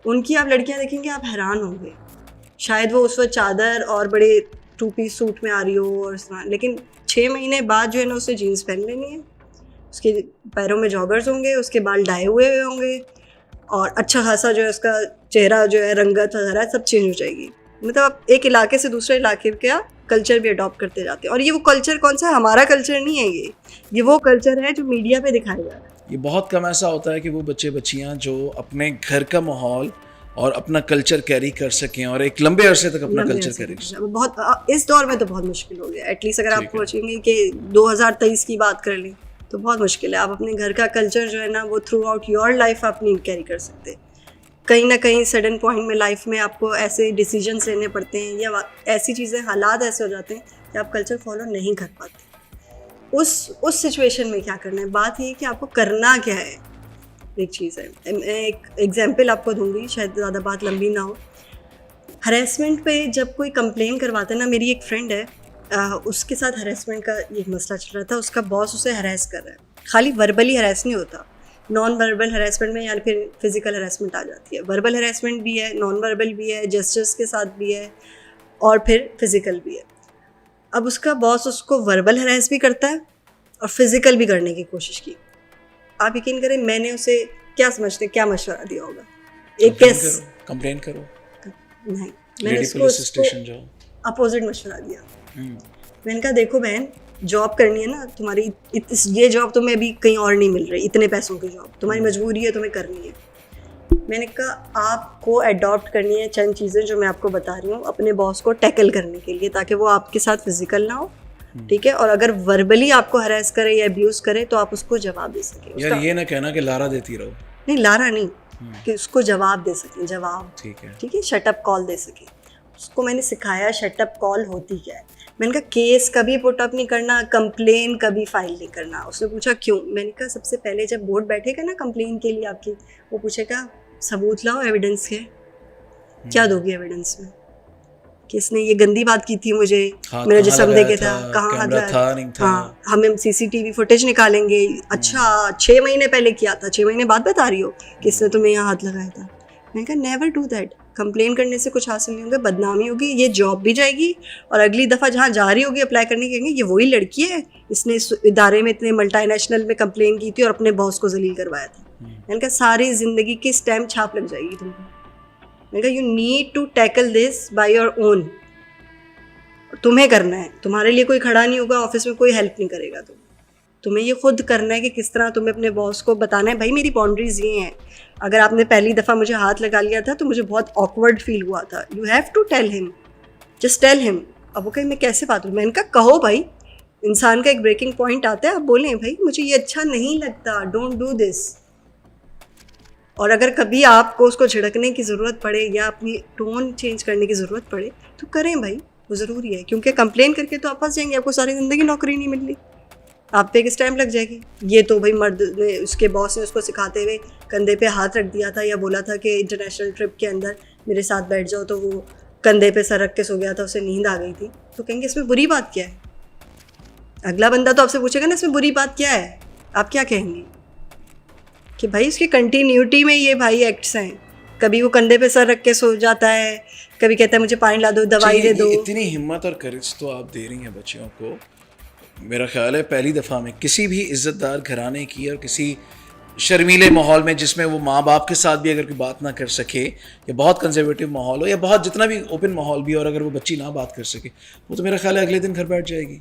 उनकी आप लड़कियाँ देखेंगे, आप हैरान होंगे। शायद वो उस वक्त चादर और बड़े 2 पीस सूट में आ रही हो और लेकिन 6 महीने बाद जो है ना उससे जीन्स पहन लेनी है, उसके पैरों में जॉगर्स होंगे, उसके बाल डाए हुए होंगे और अच्छा खासा जो है उसका चेहरा जो है, रंगत वगैरह सब चेंज हो जाएगी। मतलब आप एक इलाके से दूसरे इलाके का कल्चर भी अडॉप्ट करते जाते हैं। और ये वो कल्चर कौन सा है? हमारा कल्चर नहीं है, ये वो कल्चर है जो मीडिया पे दिखाया जा रहा है। ये बहुत कम ऐसा होता है कि वो बच्चे बच्चियाँ जो अपने घर का माहौल और अपना कल्चर कैरी कर सकें और एक लंबे अरसे तक अपना कल्चर कैरी कर सकें। बहुत इस दौर में तो बहुत मुश्किल हो गया। एटलीस्ट अगर आप सोचेंगे कि 2023 की बात कर लें तो बहुत मुश्किल है। आप अपने घर का कल्चर जो है ना वो थ्रू आउट योर लाइफ आप नहीं कैरी कर सकते। कहीं ना कहीं सडन पॉइंट में लाइफ में आपको ऐसे डिसीजंस लेने पड़ते हैं या ऐसी चीज़ें, हालात ऐसे हो जाते हैं कि आप कल्चर फॉलो नहीं कर पाते। उस सिचुएशन में क्या करना है? बात ये है कि आपको करना क्या है। एक चीज़ है, मैं एक एग्जांपल आपको दूंगी, शायद ज़्यादा बात लंबी ना हो। हरेसमेंट पे जब कोई कंप्लेन करवाता है ना, मेरी एक फ्रेंड है, उसके साथ हरेसमेंट का ये मसला चल रहा था। उसका बॉस उसे हरेस कर रहा है। खाली वर्बली हरेस नहीं होता, नॉन वर्बल हरेसमेंट में या फिर फिजिकल हरेसमेंट आ जाती है। वर्बल हरेसमेंट भी है, नॉन वर्बल भी है, जेस्चर्स के साथ भी है और फिर फिजिकल भी है। अब उसका बॉस उसको वर्बल हरेस भी करता है और फिजिकल भी करने की कोशिश की। आप यकीन करें, मैंने उसे क्या समझते क्या मशवरा दिया होगा? एक केस कंप्लेन करो नहीं, मैंने उसको अपोजिट मशवरा दिया। मैंने कहा देखो बहन, जॉब करनी है ना तुम्हारी, ये जॉब तुम्हें अभी कहीं और नहीं मिल रही, इतने पैसों की जॉब, तुम्हारी मजबूरी है, तुम्हें करनी है। मैंने कहा आपको अडॉप्ट करनी है चंद चीज़ें जो मैं आपको बता रही हूँ अपने बॉस को टैकल करने के लिए, ताकि वो आपके साथ फिजिकल ना हो, ठीक है? और अगर वर्बली आपको हरास करे या अब्यूज़ करे तो आप उसको जवाब दे सकें। यार ये ना कहना कि लारा देती रहो, नहीं लारा नहीं, कि उसको जवाब दे सकें, जवाब, ठीक है, शटअप कॉल दे सकें। उसको मैंने सिखाया शटअप कॉल होती क्या है। मैंने कहा केस कभी पुटअप नहीं करना, कंप्लेन कभी फाइल नहीं करना। उसने पूछा क्यों? मैंने कहा सबसे पहले जब बोर्ड बैठेगा ना कंप्लेन के लिए आपकी, वो पूछेगा सबूत लाओ, एविडेंस है, क्या दोगी एविडेंस में कि इसने ये गंदी बात की थी मुझे, मेरा जिस्म देखे था, कहाँ हाथ लगाया था, हाँ, हम CCTV फुटेज निकालेंगे। अच्छा 6 महीने पहले किया था, 6 महीने बाद बता रही हो कि इसने तुम्हें यहाँ हाथ लगाया था। मैंने कहा नेवर डू दैट। कंप्लेन करने से कुछ हासिल नहीं होगा, बदनामी होगी, ये जॉब भी जाएगी और अगली दफ़ा जहाँ जा रही होगी अप्लाई करने के, ये वही लड़की है, इसने इस इदारे में इतने मल्टीनेशनल में कंप्लेन की थी और अपने बॉस को जलील करवाया था। मैंने कहा सारी ज़िंदगी की स्टैम्प छाप लग जाएगी तुमको। मैंने कहा you need to tackle this by your own. तुम्हें करना है, तुम्हारे लिए कोई खड़ा नहीं होगा, ऑफिस में कोई हेल्प नहीं करेगा। तुम्हें ये खुद करना है कि किस तरह तुम्हें अपने बॉस को बताना है भाई मेरी बाउंड्रीज ये हैं। अगर आपने पहली दफ़ा मुझे हाथ लगा लिया था तो मुझे बहुत ऑकवर्ड फील हुआ था। You have to tell him, just tell him अब वो कहीं मैं कैसे बात करूँ, मैंने कहा कहो भाई, इंसान का एक ब्रेकिंग पॉइंट आता है, आप बोलें भाई मुझे ये अच्छा नहीं लगता, डोंट डू दिस। और अगर कभी आपको उसको झिड़कने की ज़रूरत पड़े या अपनी टोन चेंज करने की ज़रूरत पड़े तो करें भाई, वो ज़रूरी है, क्योंकि कंप्लेन करके तो आप फंस जाएंगे, आपको सारी ज़िंदगी नौकरी नहीं मिल रही, आप पे किस टाइम लग जाएगी। ये तो भाई मर्द ने, उसके बॉस ने उसको सिखाते हुए कंधे पे हाथ रख दिया था या बोला था कि इंटरनेशनल ट्रिप के अंदर मेरे साथ बैठ जाओ, तो वो कंधे पे सर रख के सो गया था, उसे नींद आ गई थी, तो कहेंगे इसमें बुरी बात क्या है। अगला बंदा तो आपसे पूछेगा ना इसमें बुरी बात क्या है, आप क्या कहेंगे कि भाई इसकी कंटिन्यूटी में ये भाई एक्ट्स हैं। कभी वो कंधे पे सर रख के सो जाता है, कभी कहता है मुझे पानी ला दो, दवाई दे दो। इतनी हिम्मत और करेज तो आप दे रही हैं बच्चियों को, मेरा ख्याल है पहली दफ़ा में किसी भी इज़्ज़तदार घराने की और किसी शर्मीले माहौल में जिसमें वो माँ बाप के साथ भी अगर कोई बात ना कर सके, या बहुत कंजर्वेटिव माहौल हो या बहुत जितना भी ओपन माहौल भी, और अगर वो बच्ची ना बात कर सके, वो तो मेरा ख्याल है अगले दिन घर बैठ जाएगी,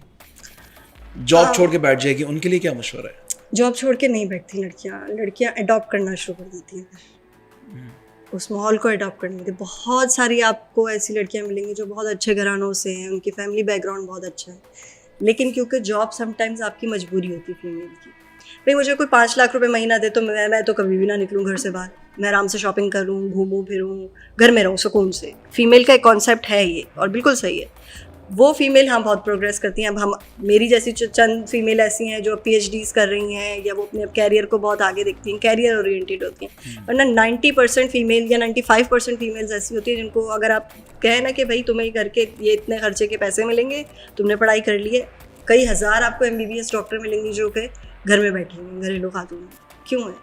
जॉब छोड़ के बैठ जाएगी। उनके लिए क्या मशवरा है? जॉब छोड़ के नहीं बैठती लड़कियां अडॉप्ट करना शुरू कर देती हैं, उस माहौल को अडॉप्ट करने के। बहुत सारी आपको ऐसी लड़कियां मिलेंगी जो बहुत अच्छे घरानों से हैं, उनकी फैमिली बैकग्राउंड बहुत अच्छा है, लेकिन क्योंकि जॉब समटाइम्स आपकी मजबूरी होती है फीमेल की। भाई मुझे कोई 5 लाख रुपए महीना दे तो मैं तो कभी भी ना निकलूँ घर से बाहर, मैं आराम से शॉपिंग करूँ, घूमूँ फिरूँ, घर में रहूँ सुकून से। फीमेल का एक कॉन्सेप्ट है ये, और बिल्कुल सही है। वो फीमेल हाँ बहुत प्रोग्रेस करती हैं। अब हम, मेरी जैसी चंद फीमेल ऐसी हैं जो PhDs कर रही हैं, या वो अपने कैरियर को बहुत आगे देखती हैं, कैरियर ओरिएंटेड होती हैं। वरना 90% फीमेल या 95% फीमेल्स ऐसी होती हैं जिनको अगर आप कहें ना कि भाई तुम्हें घर के ये इतने खर्चे के पैसे मिलेंगे, तुमने पढ़ाई कर ली है, कई हज़ार आपको MBBS डॉक्टर मिलेंगी जो कि घर में बैठी हैं, घरेलू खातून। क्यों है?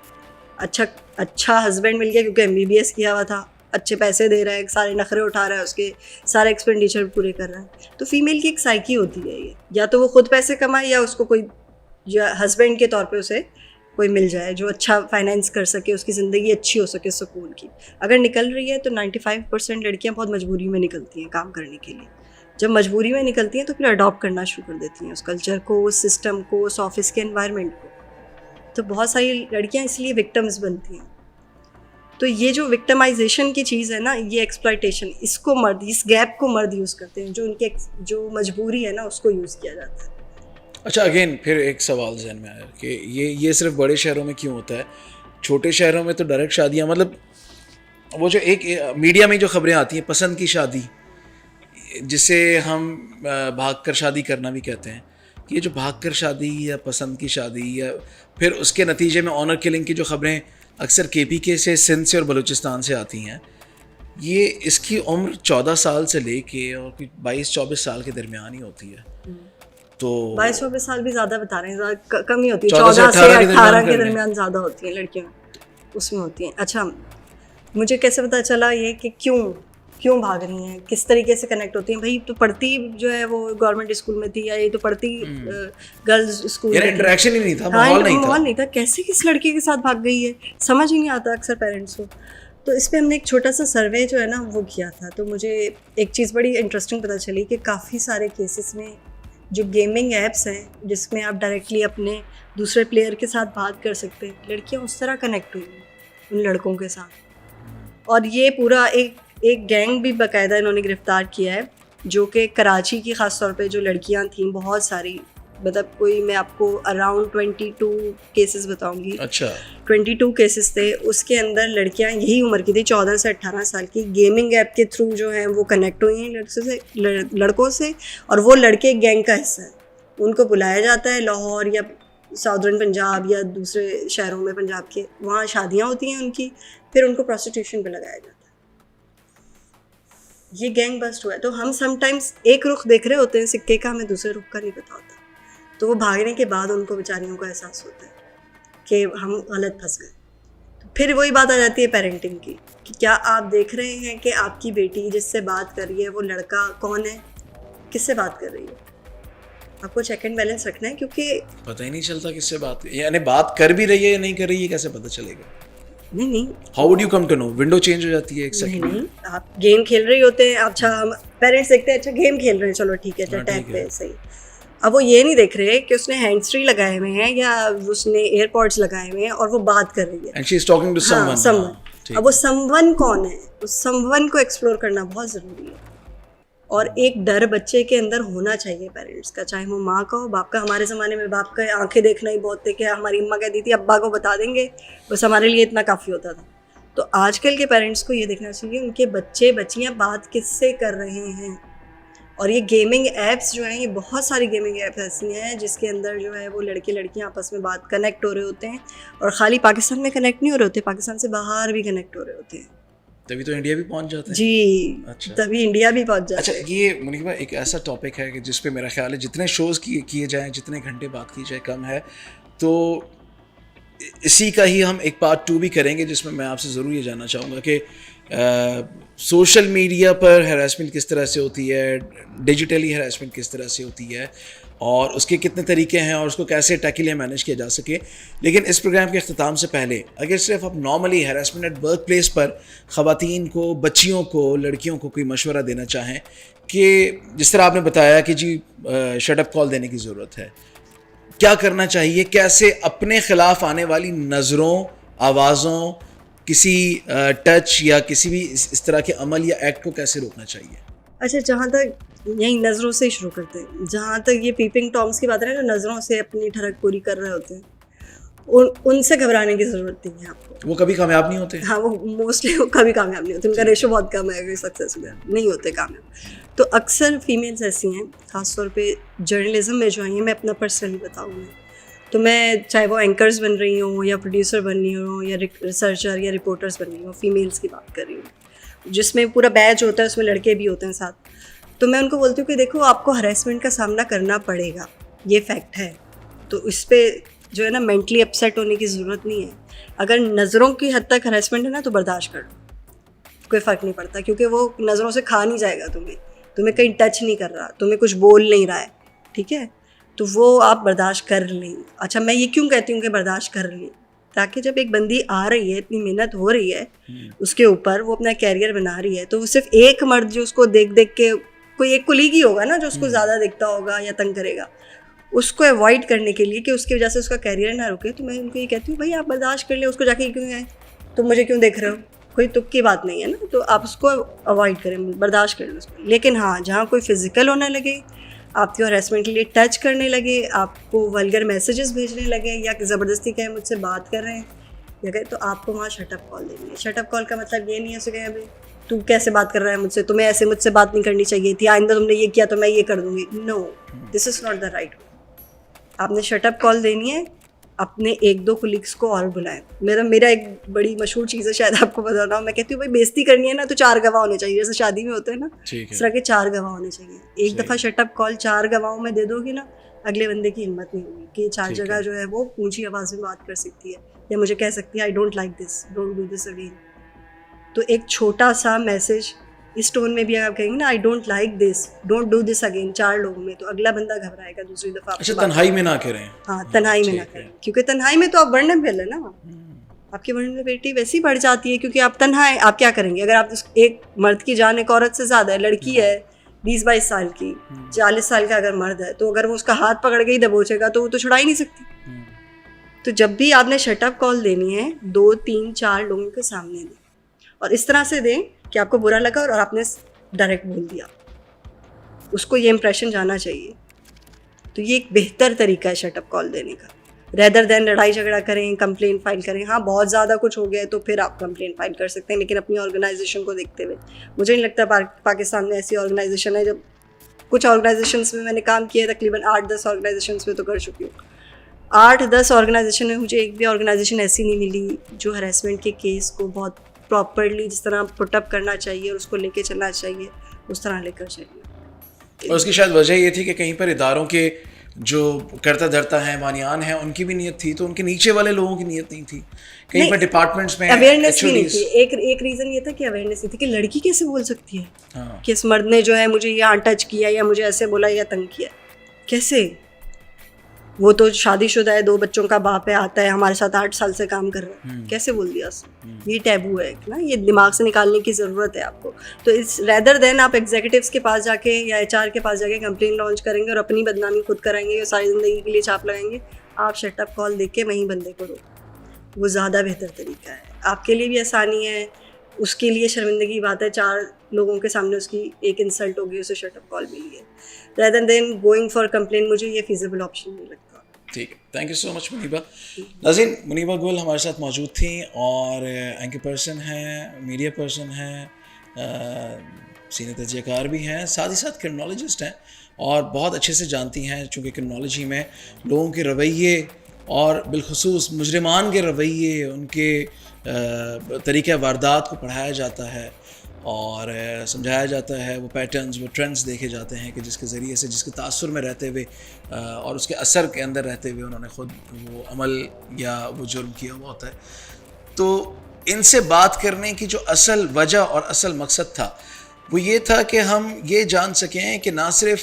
अच्छा हस्बैंड मिल गया क्योंकि MBBS किया हुआ था, अच्छे पैसे दे रहा है, सारे नखरे उठा रहा है, उसके सारे एक्सपेंडिचर पूरे कर रहा है। तो फीमेल की एक साइकी होती है ये, या तो वो खुद पैसे कमाए या उसको कोई, या हस्बैंड के तौर पे उसे कोई मिल जाए जो अच्छा फाइनेंस कर सके, उसकी ज़िंदगी अच्छी हो सके सुकून की। अगर निकल रही है तो 95% लड़कियां बहुत मजबूरी में निकलती हैं काम करने के लिए। जब मजबूरी में निकलती हैं तो फिर अडॉप्ट करना शुरू कर देती हैं उस कल्चर को, उस सिस्टम को, उस ऑफिस के एनवायरनमेंट को। तो बहुत सारी लड़कियां इसलिए विक्टिम्स बनती हैं। तो ये जो विक्टिमाइजेशन की चीज़ है ना, ये एक्सप्लॉयटेशन, इसको मर्द, इस गैप को मर्द यूज़ करते हैं, जो उनके जो मजबूरी है ना उसको यूज़ किया जाता है। अच्छा, अगेन फिर एक सवाल जहन में आया कि ये सिर्फ बड़े शहरों में क्यों होता है? छोटे शहरों में तो डायरेक्ट शादियाँ, मतलब वो जो एक मीडिया में जो खबरें आती हैं, पसंद की शादी, जिसे हम भागकर शादी करना भी कहते हैं, कि ये जो भागकर शादी या पसंद की शादी, या फिर उसके नतीजे में ऑनर किलिंग की जो खबरें अक्सर KPK से, सिंध से और बलूचिस्तान से आती हैं, ये इसकी उम्र 14 साल से लेके और 22-24 साल के दरमियान ही होती है। तो 22-24 साल भी ज़्यादा बता रहे हैं, कम ही होती है, 14 से 18 के दरमियान ज़्यादा होती हैं लड़कियाँ, उसमें होती हैं। अच्छा, मुझे कैसे पता चला ये कि क्यों भाग रही हैं, किस तरीके से कनेक्ट होती हैं? भाई तो पढ़ती जो है वो गवर्नमेंट स्कूल में थी, या ये तो पढ़ती गर्ल्स स्कूल में, इंटरेक्शन ही नहीं था, माहौल नहीं था, कैसे किस लड़के के साथ भाग गई है, समझ ही नहीं आता अक्सर पेरेंट्स को। तो इस पर हमने एक छोटा सा सर्वे जो है ना वो किया था, तो मुझे एक चीज़ बड़ी इंटरेस्टिंग पता चली कि काफ़ी सारे केसेस में जो गेमिंग ऐप्स हैं जिसमें आप डायरेक्टली अपने दूसरे प्लेयर के साथ बात कर सकते हैं, लड़कियाँ उस तरह कनेक्ट हुई उन लड़कों के साथ। और ये पूरा एक गैंग भी बाकायदा इन्होंने गिरफ्तार किया है, जो कि कराची की ख़ास तौर पे जो लड़कियां थीं बहुत सारी, मतलब कोई मैं आपको अराउंड 22 केसेस बताऊंगी। अच्छा, 22 केसेस थे, उसके अंदर लड़कियां यही उम्र की थी, 14 से 18 साल की, गेमिंग ऐप के थ्रू जो हैं वो कनेक्ट हुई हैं लड़कों से, और वो लड़के एक गैंग का हिस्सा है। उनको बुलाया जाता है लाहौर या साउदर्न पंजाब या दूसरे शहरों में पंजाब के, वहाँ शादियाँ होती हैं उनकी, फिर उनको प्रोस्टिट्यूशन पे लगाया जाता है। ये गैंग बस्ट हुआ है। तो हम समटाइम्स एक रुख देख रहे होते हैं सिक्के का, हमें दूसरे रुख का नहीं पता होता। तो वो भागने के बाद उनको बेचारियों को एहसास होता है कि हम गलत फंस गए। तो फिर वही बात आ जाती है पेरेंटिंग की, कि क्या आप देख रहे हैं कि आपकी बेटी जिससे बात कर रही है वो लड़का कौन है, किससे बात कर रही है? आपको चेक एंड बैलेंस रखना है, क्योंकि पता ही नहीं चलता किससे बात, यानी बात कर भी रही है या नहीं कर रही है, कैसे पता चलेगा? नहीं, how would you come to know? Window change हो जाती है एक सेकंड। नहीं, आप गेम खेल रही होते हैं, अच्छा हम पेरेंट्स देखते हैं, अच्छा गेम खेल रहे हैं, चलो ठीक है, टैब पे सही। अब वो ये नहीं देख रहे कि उसने हैंड्स फ्री लगाए हुए हैं या उसने एयरपॉड्स लगाए हुए हैं और वो बात कर रही है, and she is talking to someone. अब वो समवन कौन है, उस समवन को एक्सप्लोर करना बहुत ज़रूरी है। और एक डर बच्चे के अंदर होना चाहिए पेरेंट्स का, चाहे वो माँ का हो बाप का। हमारे ज़माने में बाप का आंखें देखना ही बहुत थे कि हमारी अम्मा कहती थी अब्बा को बता देंगे, बस हमारे लिए इतना काफ़ी होता था। तो आजकल के पेरेंट्स को ये देखना चाहिए उनके बच्चे बच्चियाँ बात किससे कर रहे हैं। और ये गेमिंग ऐप्स जो हैं, ये बहुत सारी गेमिंग ऐप्स ऐसी हैं जिसके अंदर जो है वो लड़के लड़कियां आपस में बात कनेक्ट हो रहे होते हैं, और ख़ाली पाकिस्तान में कनेक्ट नहीं हो रहे होते, पाकिस्तान से बाहर भी कनेक्ट हो रहे होते हैं। तभी तो इंडिया भी पहुंच जाते हैं। जी, अच्छा। तभी इंडिया भी पहुंच जाता अच्छा, है। ये मुनीबा एक ऐसा टॉपिक है कि जिस पे मेरा ख्याल है जितने शोज़ किए जाएँ, जितने घंटे बात की जाए कम है। तो इसी का ही हम एक पार्ट 2 भी करेंगे, जिसमें मैं आपसे ज़रूर ये जानना चाहूँगा कि सोशल मीडिया पर हैरेसमेंट किस तरह से होती है, डिजिटली हैरेसमेंट किस तरह से होती है, और उसके कितने तरीके हैं, और उसको कैसे टैकल या मैनेज किया जा सके। लेकिन इस प्रोग्राम के अख्ताम से पहले अगर सिर्फ आप normally harassment at work place पर ख़वातीन को, बच्चियों को, लड़कियों को कोई मशवरा देना चाहें कि जिस तरह आपने बताया कि जी शटअप कॉल देने की ज़रूरत है, क्या करना चाहिए, कैसे अपने ख़िलाफ़ आने वाली नज़रों, आवाज़ों, किसी टच या किसी भी इस तरह के अमल या एक्ट को कैसे रोकना चाहिए? अच्छा, जहाँ तक यही नज़रों से ही शुरू करते हैं, जहाँ तक ये पीपिंग टॉम्स की बात है ना, जो नज़रों से अपनी ठरक पूरी कर रहे होते हैं, उनसे घबराने की ज़रूरत नहीं है आपको। वो कभी कामयाब नहीं होते। हाँ, वो मोस्टली वो कभी कामयाब नहीं होते, उनका रेशो बहुत कम है सक्सेस में, नहीं होते कामयाब। तो अक्सर फीमेल्स ऐसी हैं, ख़ासतौर पे जर्नलिज्म में जो हैं, मैं अपना पर्सनली बताऊँ, तो मैं चाहे वो एंकर्स बन रही हूँ या प्रोड्यूसर बन रही हूँ या रिसर्चर या रिपोर्टर्स बन रही हूँ, फीमेल्स की बात कर रही हूँ, जिसमें पूरा बैच होता है, उसमें लड़के भी होते हैं साथ। तो मैं उनको बोलती हूँ कि देखो, आपको हरेसमेंट का सामना करना पड़ेगा, ये फैक्ट है। तो इस पर जो है ना, मेंटली अपसेट होने की ज़रूरत नहीं है। अगर नज़रों की हद तक हरेसमेंट है ना, तो बर्दाश्त कर लो, कोई फ़र्क नहीं पड़ता, क्योंकि वो नज़रों से खा नहीं जाएगा तुम्हें कहीं टच नहीं कर रहा, तुम्हें कुछ बोल नहीं रहा है, ठीक है, तो वो आप बर्दाश्त कर लें। अच्छा, मैं ये क्यों कहती हूँ कि बर्दाश्त कर लें, ताकि जब एक बंदी आ रही है, इतनी मेहनत हो रही है उसके ऊपर, वो अपना कैरियर बना रही है, तो वो सिर्फ एक मर्द जो उसको देख देख के, कोई एक कुलीग ही होगा ना जो उसको ज़्यादा देखता होगा या तंग करेगा, उसको अवॉइड करने के लिए कि उसकी वजह से उसका कैरियर ना रुके, तो मैं उनको ये कहती हूँ, भाई आप बर्दाश्त कर ले, उसको जाके क्यों आए, तुम मुझे क्यों देख रहे हो, कोई तुक की बात नहीं है ना, तो आप उसको अवॉइड करें, बर्दाश्त करें उसको। लेकिन हाँ, जहाँ कोई फिज़िकल होने लगे, आपकी हरेसमेंट के लिए टच करने लगे, आपको वल्गर मैसेजेस भेजने लगे, या ज़बरदस्ती कहें मुझसे बात कर रहे हैं या कहें, तो आपको वहाँ शटअप कॉल देनी है। शटअप कॉल का मतलब ये नहीं है कि अभी तू कैसे बात कर रहा है मुझसे, तुम्हें ऐसे मुझसे बात नहीं करनी चाहिए थी, आइंदा तुमने ये किया तो मैं ये कर दूँगी। No, this is not the right way. आपने शटअप कॉल देनी है, अपने 1-2 कुलीग्स को और बुलाएं। मेरा एक बड़ी मशहूर चीज़ है, शायद आपको पता ना हो, मैं कहती हूँ भाई बेइज्जती करनी है ना, तो 4 गवाह होने चाहिए, जैसे शादी में होते हैं ना, इस तरह के 4 गवाह होने चाहिए। एक दफ़ा शटअप कॉल 4 गवाहों में दे दोगी ना, अगले बंदे की हिम्मत नहीं होगी कि 4 जगह जो है वो ऊंची आवाज़ में बात कर सकती है, या मुझे कह सकती है I don't like this, don't do this again. तो एक छोटा सा मैसेज इस टोन में भी आप कहेंगे ना, I don't like this, don't do this again, 4 लोगों में, तो अगला बंदा घबराएगा दूसरी दफ़ा। अच्छा, तन्हाई में ना करें। हाँ, तन्हाई में ना करें, क्योंकि तन्हाई में तो आप वर्नरेबल है ना, आपकी वर्नरेबिलिटी वैसी बढ़ जाती है, क्योंकि आप तन्हाई, आप क्या करेंगे अगर आप एक मर्द की जान एक औरत से ज़्यादा है, लड़की है 20-22 साल की, 40 साल का अगर मर्द है, तो अगर वो उसका हाथ पकड़ के ही दबोचेगा तो वो तो छुड़ा ही नहीं सकती। तो जब भी आपने शटअप कॉल देनी है, 2-3-4 लोगों के सामने दें, और इस तरह से दें कि आपको बुरा लगा और आपने डायरेक्ट बोल दिया, उसको ये इंप्रेशन जाना चाहिए। तो ये एक बेहतर तरीका है शटअप कॉल देने का, रेदर देन लड़ाई झगड़ा करें, कंप्लेन फाइल करें। हाँ, बहुत ज़्यादा कुछ हो गया है तो फिर आप कंप्लेन फाइल कर सकते हैं, लेकिन अपनी ऑर्गेनाइजेशन को देखते हुए। मुझे नहीं लगता पाकिस्तान में ऐसी ऑर्गेनाइजेशन है, जब कुछ ऑर्गेनाइजेशंस में मैंने काम किया है, तकरीबन 8-10 ऑर्गेनाइजेशंस में तो कर चुकी हूँ। 8-10 ऑर्गेनाइजेशन में मुझे एक भी ऑर्गेनाइजेशन ऐसी नहीं मिली जो हरेसमेंट के केस को बहुत प्रॉपरली, जिस तरह पुटअप करना चाहिए और उसको लेके चलना चाहिए, उस तरह लेकर चाहिए। और उसकी शायद वजह ये थी कि कहीं पर इदारों के जो करता धरता है, मानियान है, उनकी भी नीयत थी, तो उनके नीचे वाले लोगों की नीयत नहीं थी। कहीं पर डिपार्टमेंट्स में अवेयरनेस भी नहीं थी। एक रीज़न ये था कि अवेयरनेस नहीं थी कि लड़की कैसे बोल सकती है कि इस मर्द ने जो है मुझे यहाँ टच किया या मुझे ऐसे बोला या तंग किया, कैसे? वो तो शादीशुदा है, 2 बच्चों का बाप है, आता है हमारे साथ 8 साल से काम कर रहा है, कैसे बोल दिया उसने? ये टैबू है ना, ये दिमाग से निकालने की ज़रूरत है आपको। तो इस रेदर देन आप एग्जीक्यूटिव्स के पास जाके या HR के पास जाके कंप्लेन लॉन्च करेंगे और अपनी बदनामी खुद कराएंगे और सारी ज़िंदगी के लिए छाप लगाएंगे, आप शटअप कॉल दे के वहीं बंदे को रोको, वो ज़्यादा बेहतर तरीका है, आपके लिए भी आसानी है, उसके लिए शर्मिंदगी की बात है, 4 लोगों के सामने उसकी एक इंसल्ट होगी, उसे शट अप कॉल मिली है, rather than going for complain. मुझे ये फिजिबल ऑप्शन नहीं लगता। ठीक है, thank you so much Muneeba. नाज़रीन, मुनीबा गुल हमारे साथ मौजूद थी और एंकर पर्सन हैं, मीडिया पर्सन हैं, सीनियर तजज़ियाकार भी हैं, साथ ही साथ क्रिमिनोलॉजिस्ट हैं और बहुत अच्छे से जानती हैं, चूँकि क्रिमिनोलॉजी में लोगों के रवैये और बिलखुसूस मुजरिमान के रवैये, उनके तरीक़े वारदात को पढ़ाया जाता है और समझाया जाता है। वो पैटर्न्स, वो ट्रेंड्स देखे जाते हैं कि जिसके ज़रिए से, जिसके तासुर में रहते हुए और उसके असर के अंदर रहते हुए उन्होंने ख़ुद वो अमल या वो जुर्म किया हुआ होता है। तो इनसे बात करने की जो असल वजह और असल मकसद था वो ये था कि हम ये जान सकें कि ना सिर्फ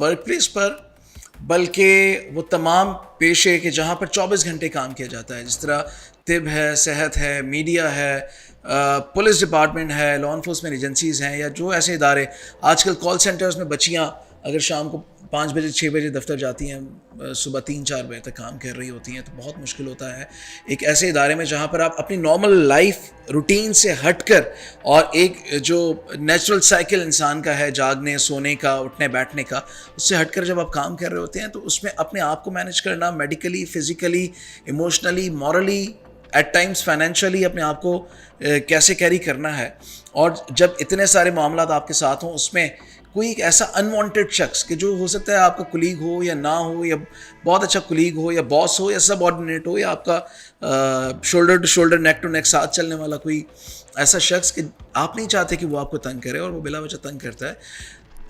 वर्क प्लेस पर बल्कि वो तमाम पेशे के जहाँ पर 24 घंटे काम किया जाता है, जिस तरह तिब है, सेहत है, मीडिया है, पुलिस डिपार्टमेंट है, लॉ इन्फोर्समेंट एजेंसीज़ हैं, या जो ऐसे इदारे, आजकल कॉल सेंटर्स में बच्चियाँ अगर शाम को 5 बजे 6 बजे दफ्तर जाती हैं, सुबह 3-4 बजे तक काम कर रही होती हैं, तो बहुत मुश्किल होता है एक ऐसे इदारे में जहाँ पर आप अपनी नॉर्मल लाइफ रूटीन से हटकर और एक जो नेचुरल साइकिल इंसान का है, जागने, सोने का, उठने बैठने का, उससे हटकर जब आप काम कर रहे होते हैं तो उसमें अपने आप को मैनेज करना, medically, physically, emotionally, morally, at times financially अपने आप को कैसे कैरी करना है। और जब इतने सारे मामलात आपके साथ हों, उसमें कोई एक ऐसा अनवांटेड शख्स कि जो हो सकता है आपका कुलीग हो या ना हो, या बहुत अच्छा कुलीग हो या बॉस हो या सब ऑर्डिनेट हो, या आपका shoulder to shoulder, neck to neck साथ चलने वाला कोई ऐसा शख्स कि आप नहीं चाहते कि वो आपको तंग करे और वो बिला वजह तंग करता है।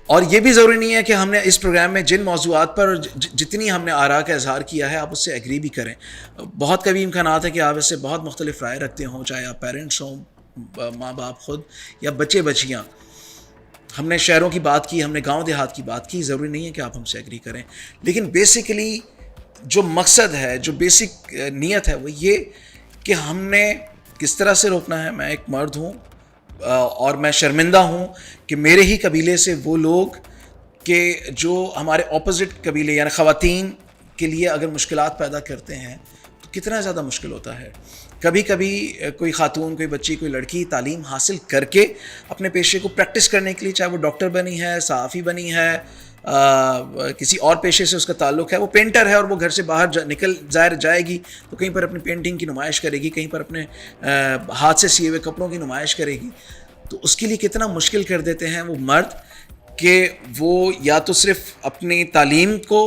और ये भी ज़रूरी नहीं है कि हमने इस प्रोग्राम में जिन मौज़ूआत पर जितनी हमने आरा का इज़हार किया है आप उससे एग्री भी करें। बहुत कभी इम्कानात है कि आप इससे बहुत मुख्तलिफ राय रखते हों, चाहे आप पेरेंट्स हों, माँ बाप खुद, या बच्चे बच्चियाँ। हमने शहरों की बात की, हमने गांव देहात की बात की, ज़रूरी नहीं है कि आप हमसे एग्री करें, लेकिन बेसिकली जो मकसद है, जो बेसिक नीयत है वो ये कि हमने किस तरह से रोकना है। मैं एक मर्द हूँ और मैं शर्मिंदा हूँ कि मेरे ही कबीले से वो लोग के जो हमारे ऑपोजिट कबीले यानी ख़वातीन के लिए अगर मुश्किलात पैदा करते हैं तो कितना ज़्यादा मुश्किल होता है। कभी कभी कोई खातून, कोई बच्ची, कोई लड़की तालीम हासिल करके अपने पेशे को प्रैक्टिस करने के लिए, चाहे वो डॉक्टर बनी है, सहाफ़ी बनी है, किसी और पेशे से उसका ताल्लुक़ है, वो पेंटर है और वो घर से बाहर निकल जाएगी तो कहीं पर अपनी पेंटिंग की नुमाइश करेगी, कहीं पर अपने हाथ से सिए हुए कपड़ों की नुमाइश करेगी। तो उसके लिए कितना मुश्किल कर देते हैं वो मर्द कि वो या तो सिर्फ अपनी तालीम को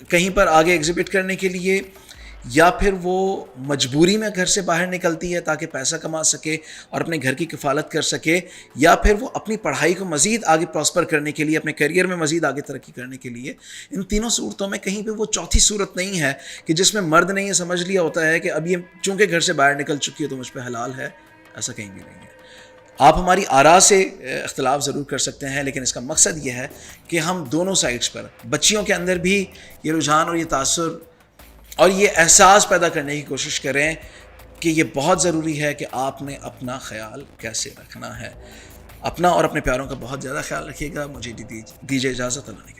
कहीं पर आगे एग्जिबिट करने के लिए, या फिर वो मजबूरी में घर से बाहर निकलती है ताकि पैसा कमा सके और अपने घर की किफ़ालत कर सके, या फिर वो अपनी पढ़ाई को मज़ीद आगे प्रॉस्पर करने के लिए, अपने करियर में मज़ीद आगे तरक्की करने के लिए। इन तीनों सूरतों में कहीं पे वो चौथी सूरत नहीं है कि जिसमें मर्द ने ये समझ लिया होता है कि अब ये चूँकि घर से बाहर निकल चुकी है तो मुझ पर हलाल है। ऐसा कहीं भी नहीं है। आप हमारी आरा से इख्तलाफ ज़रूर कर सकते हैं, लेकिन इसका मकसद ये है कि हम दोनों साइड्स पर, बच्चियों के अंदर भी ये रुझान और ये तासुर और ये एहसास पैदा करने की कोशिश करें कि ये बहुत ज़रूरी है कि आपने अपना ख्याल कैसे रखना है। अपना और अपने प्यारों का बहुत ज़्यादा ख्याल रखिएगा। मुझे दीजिए इजाज़त। अल्लाह ने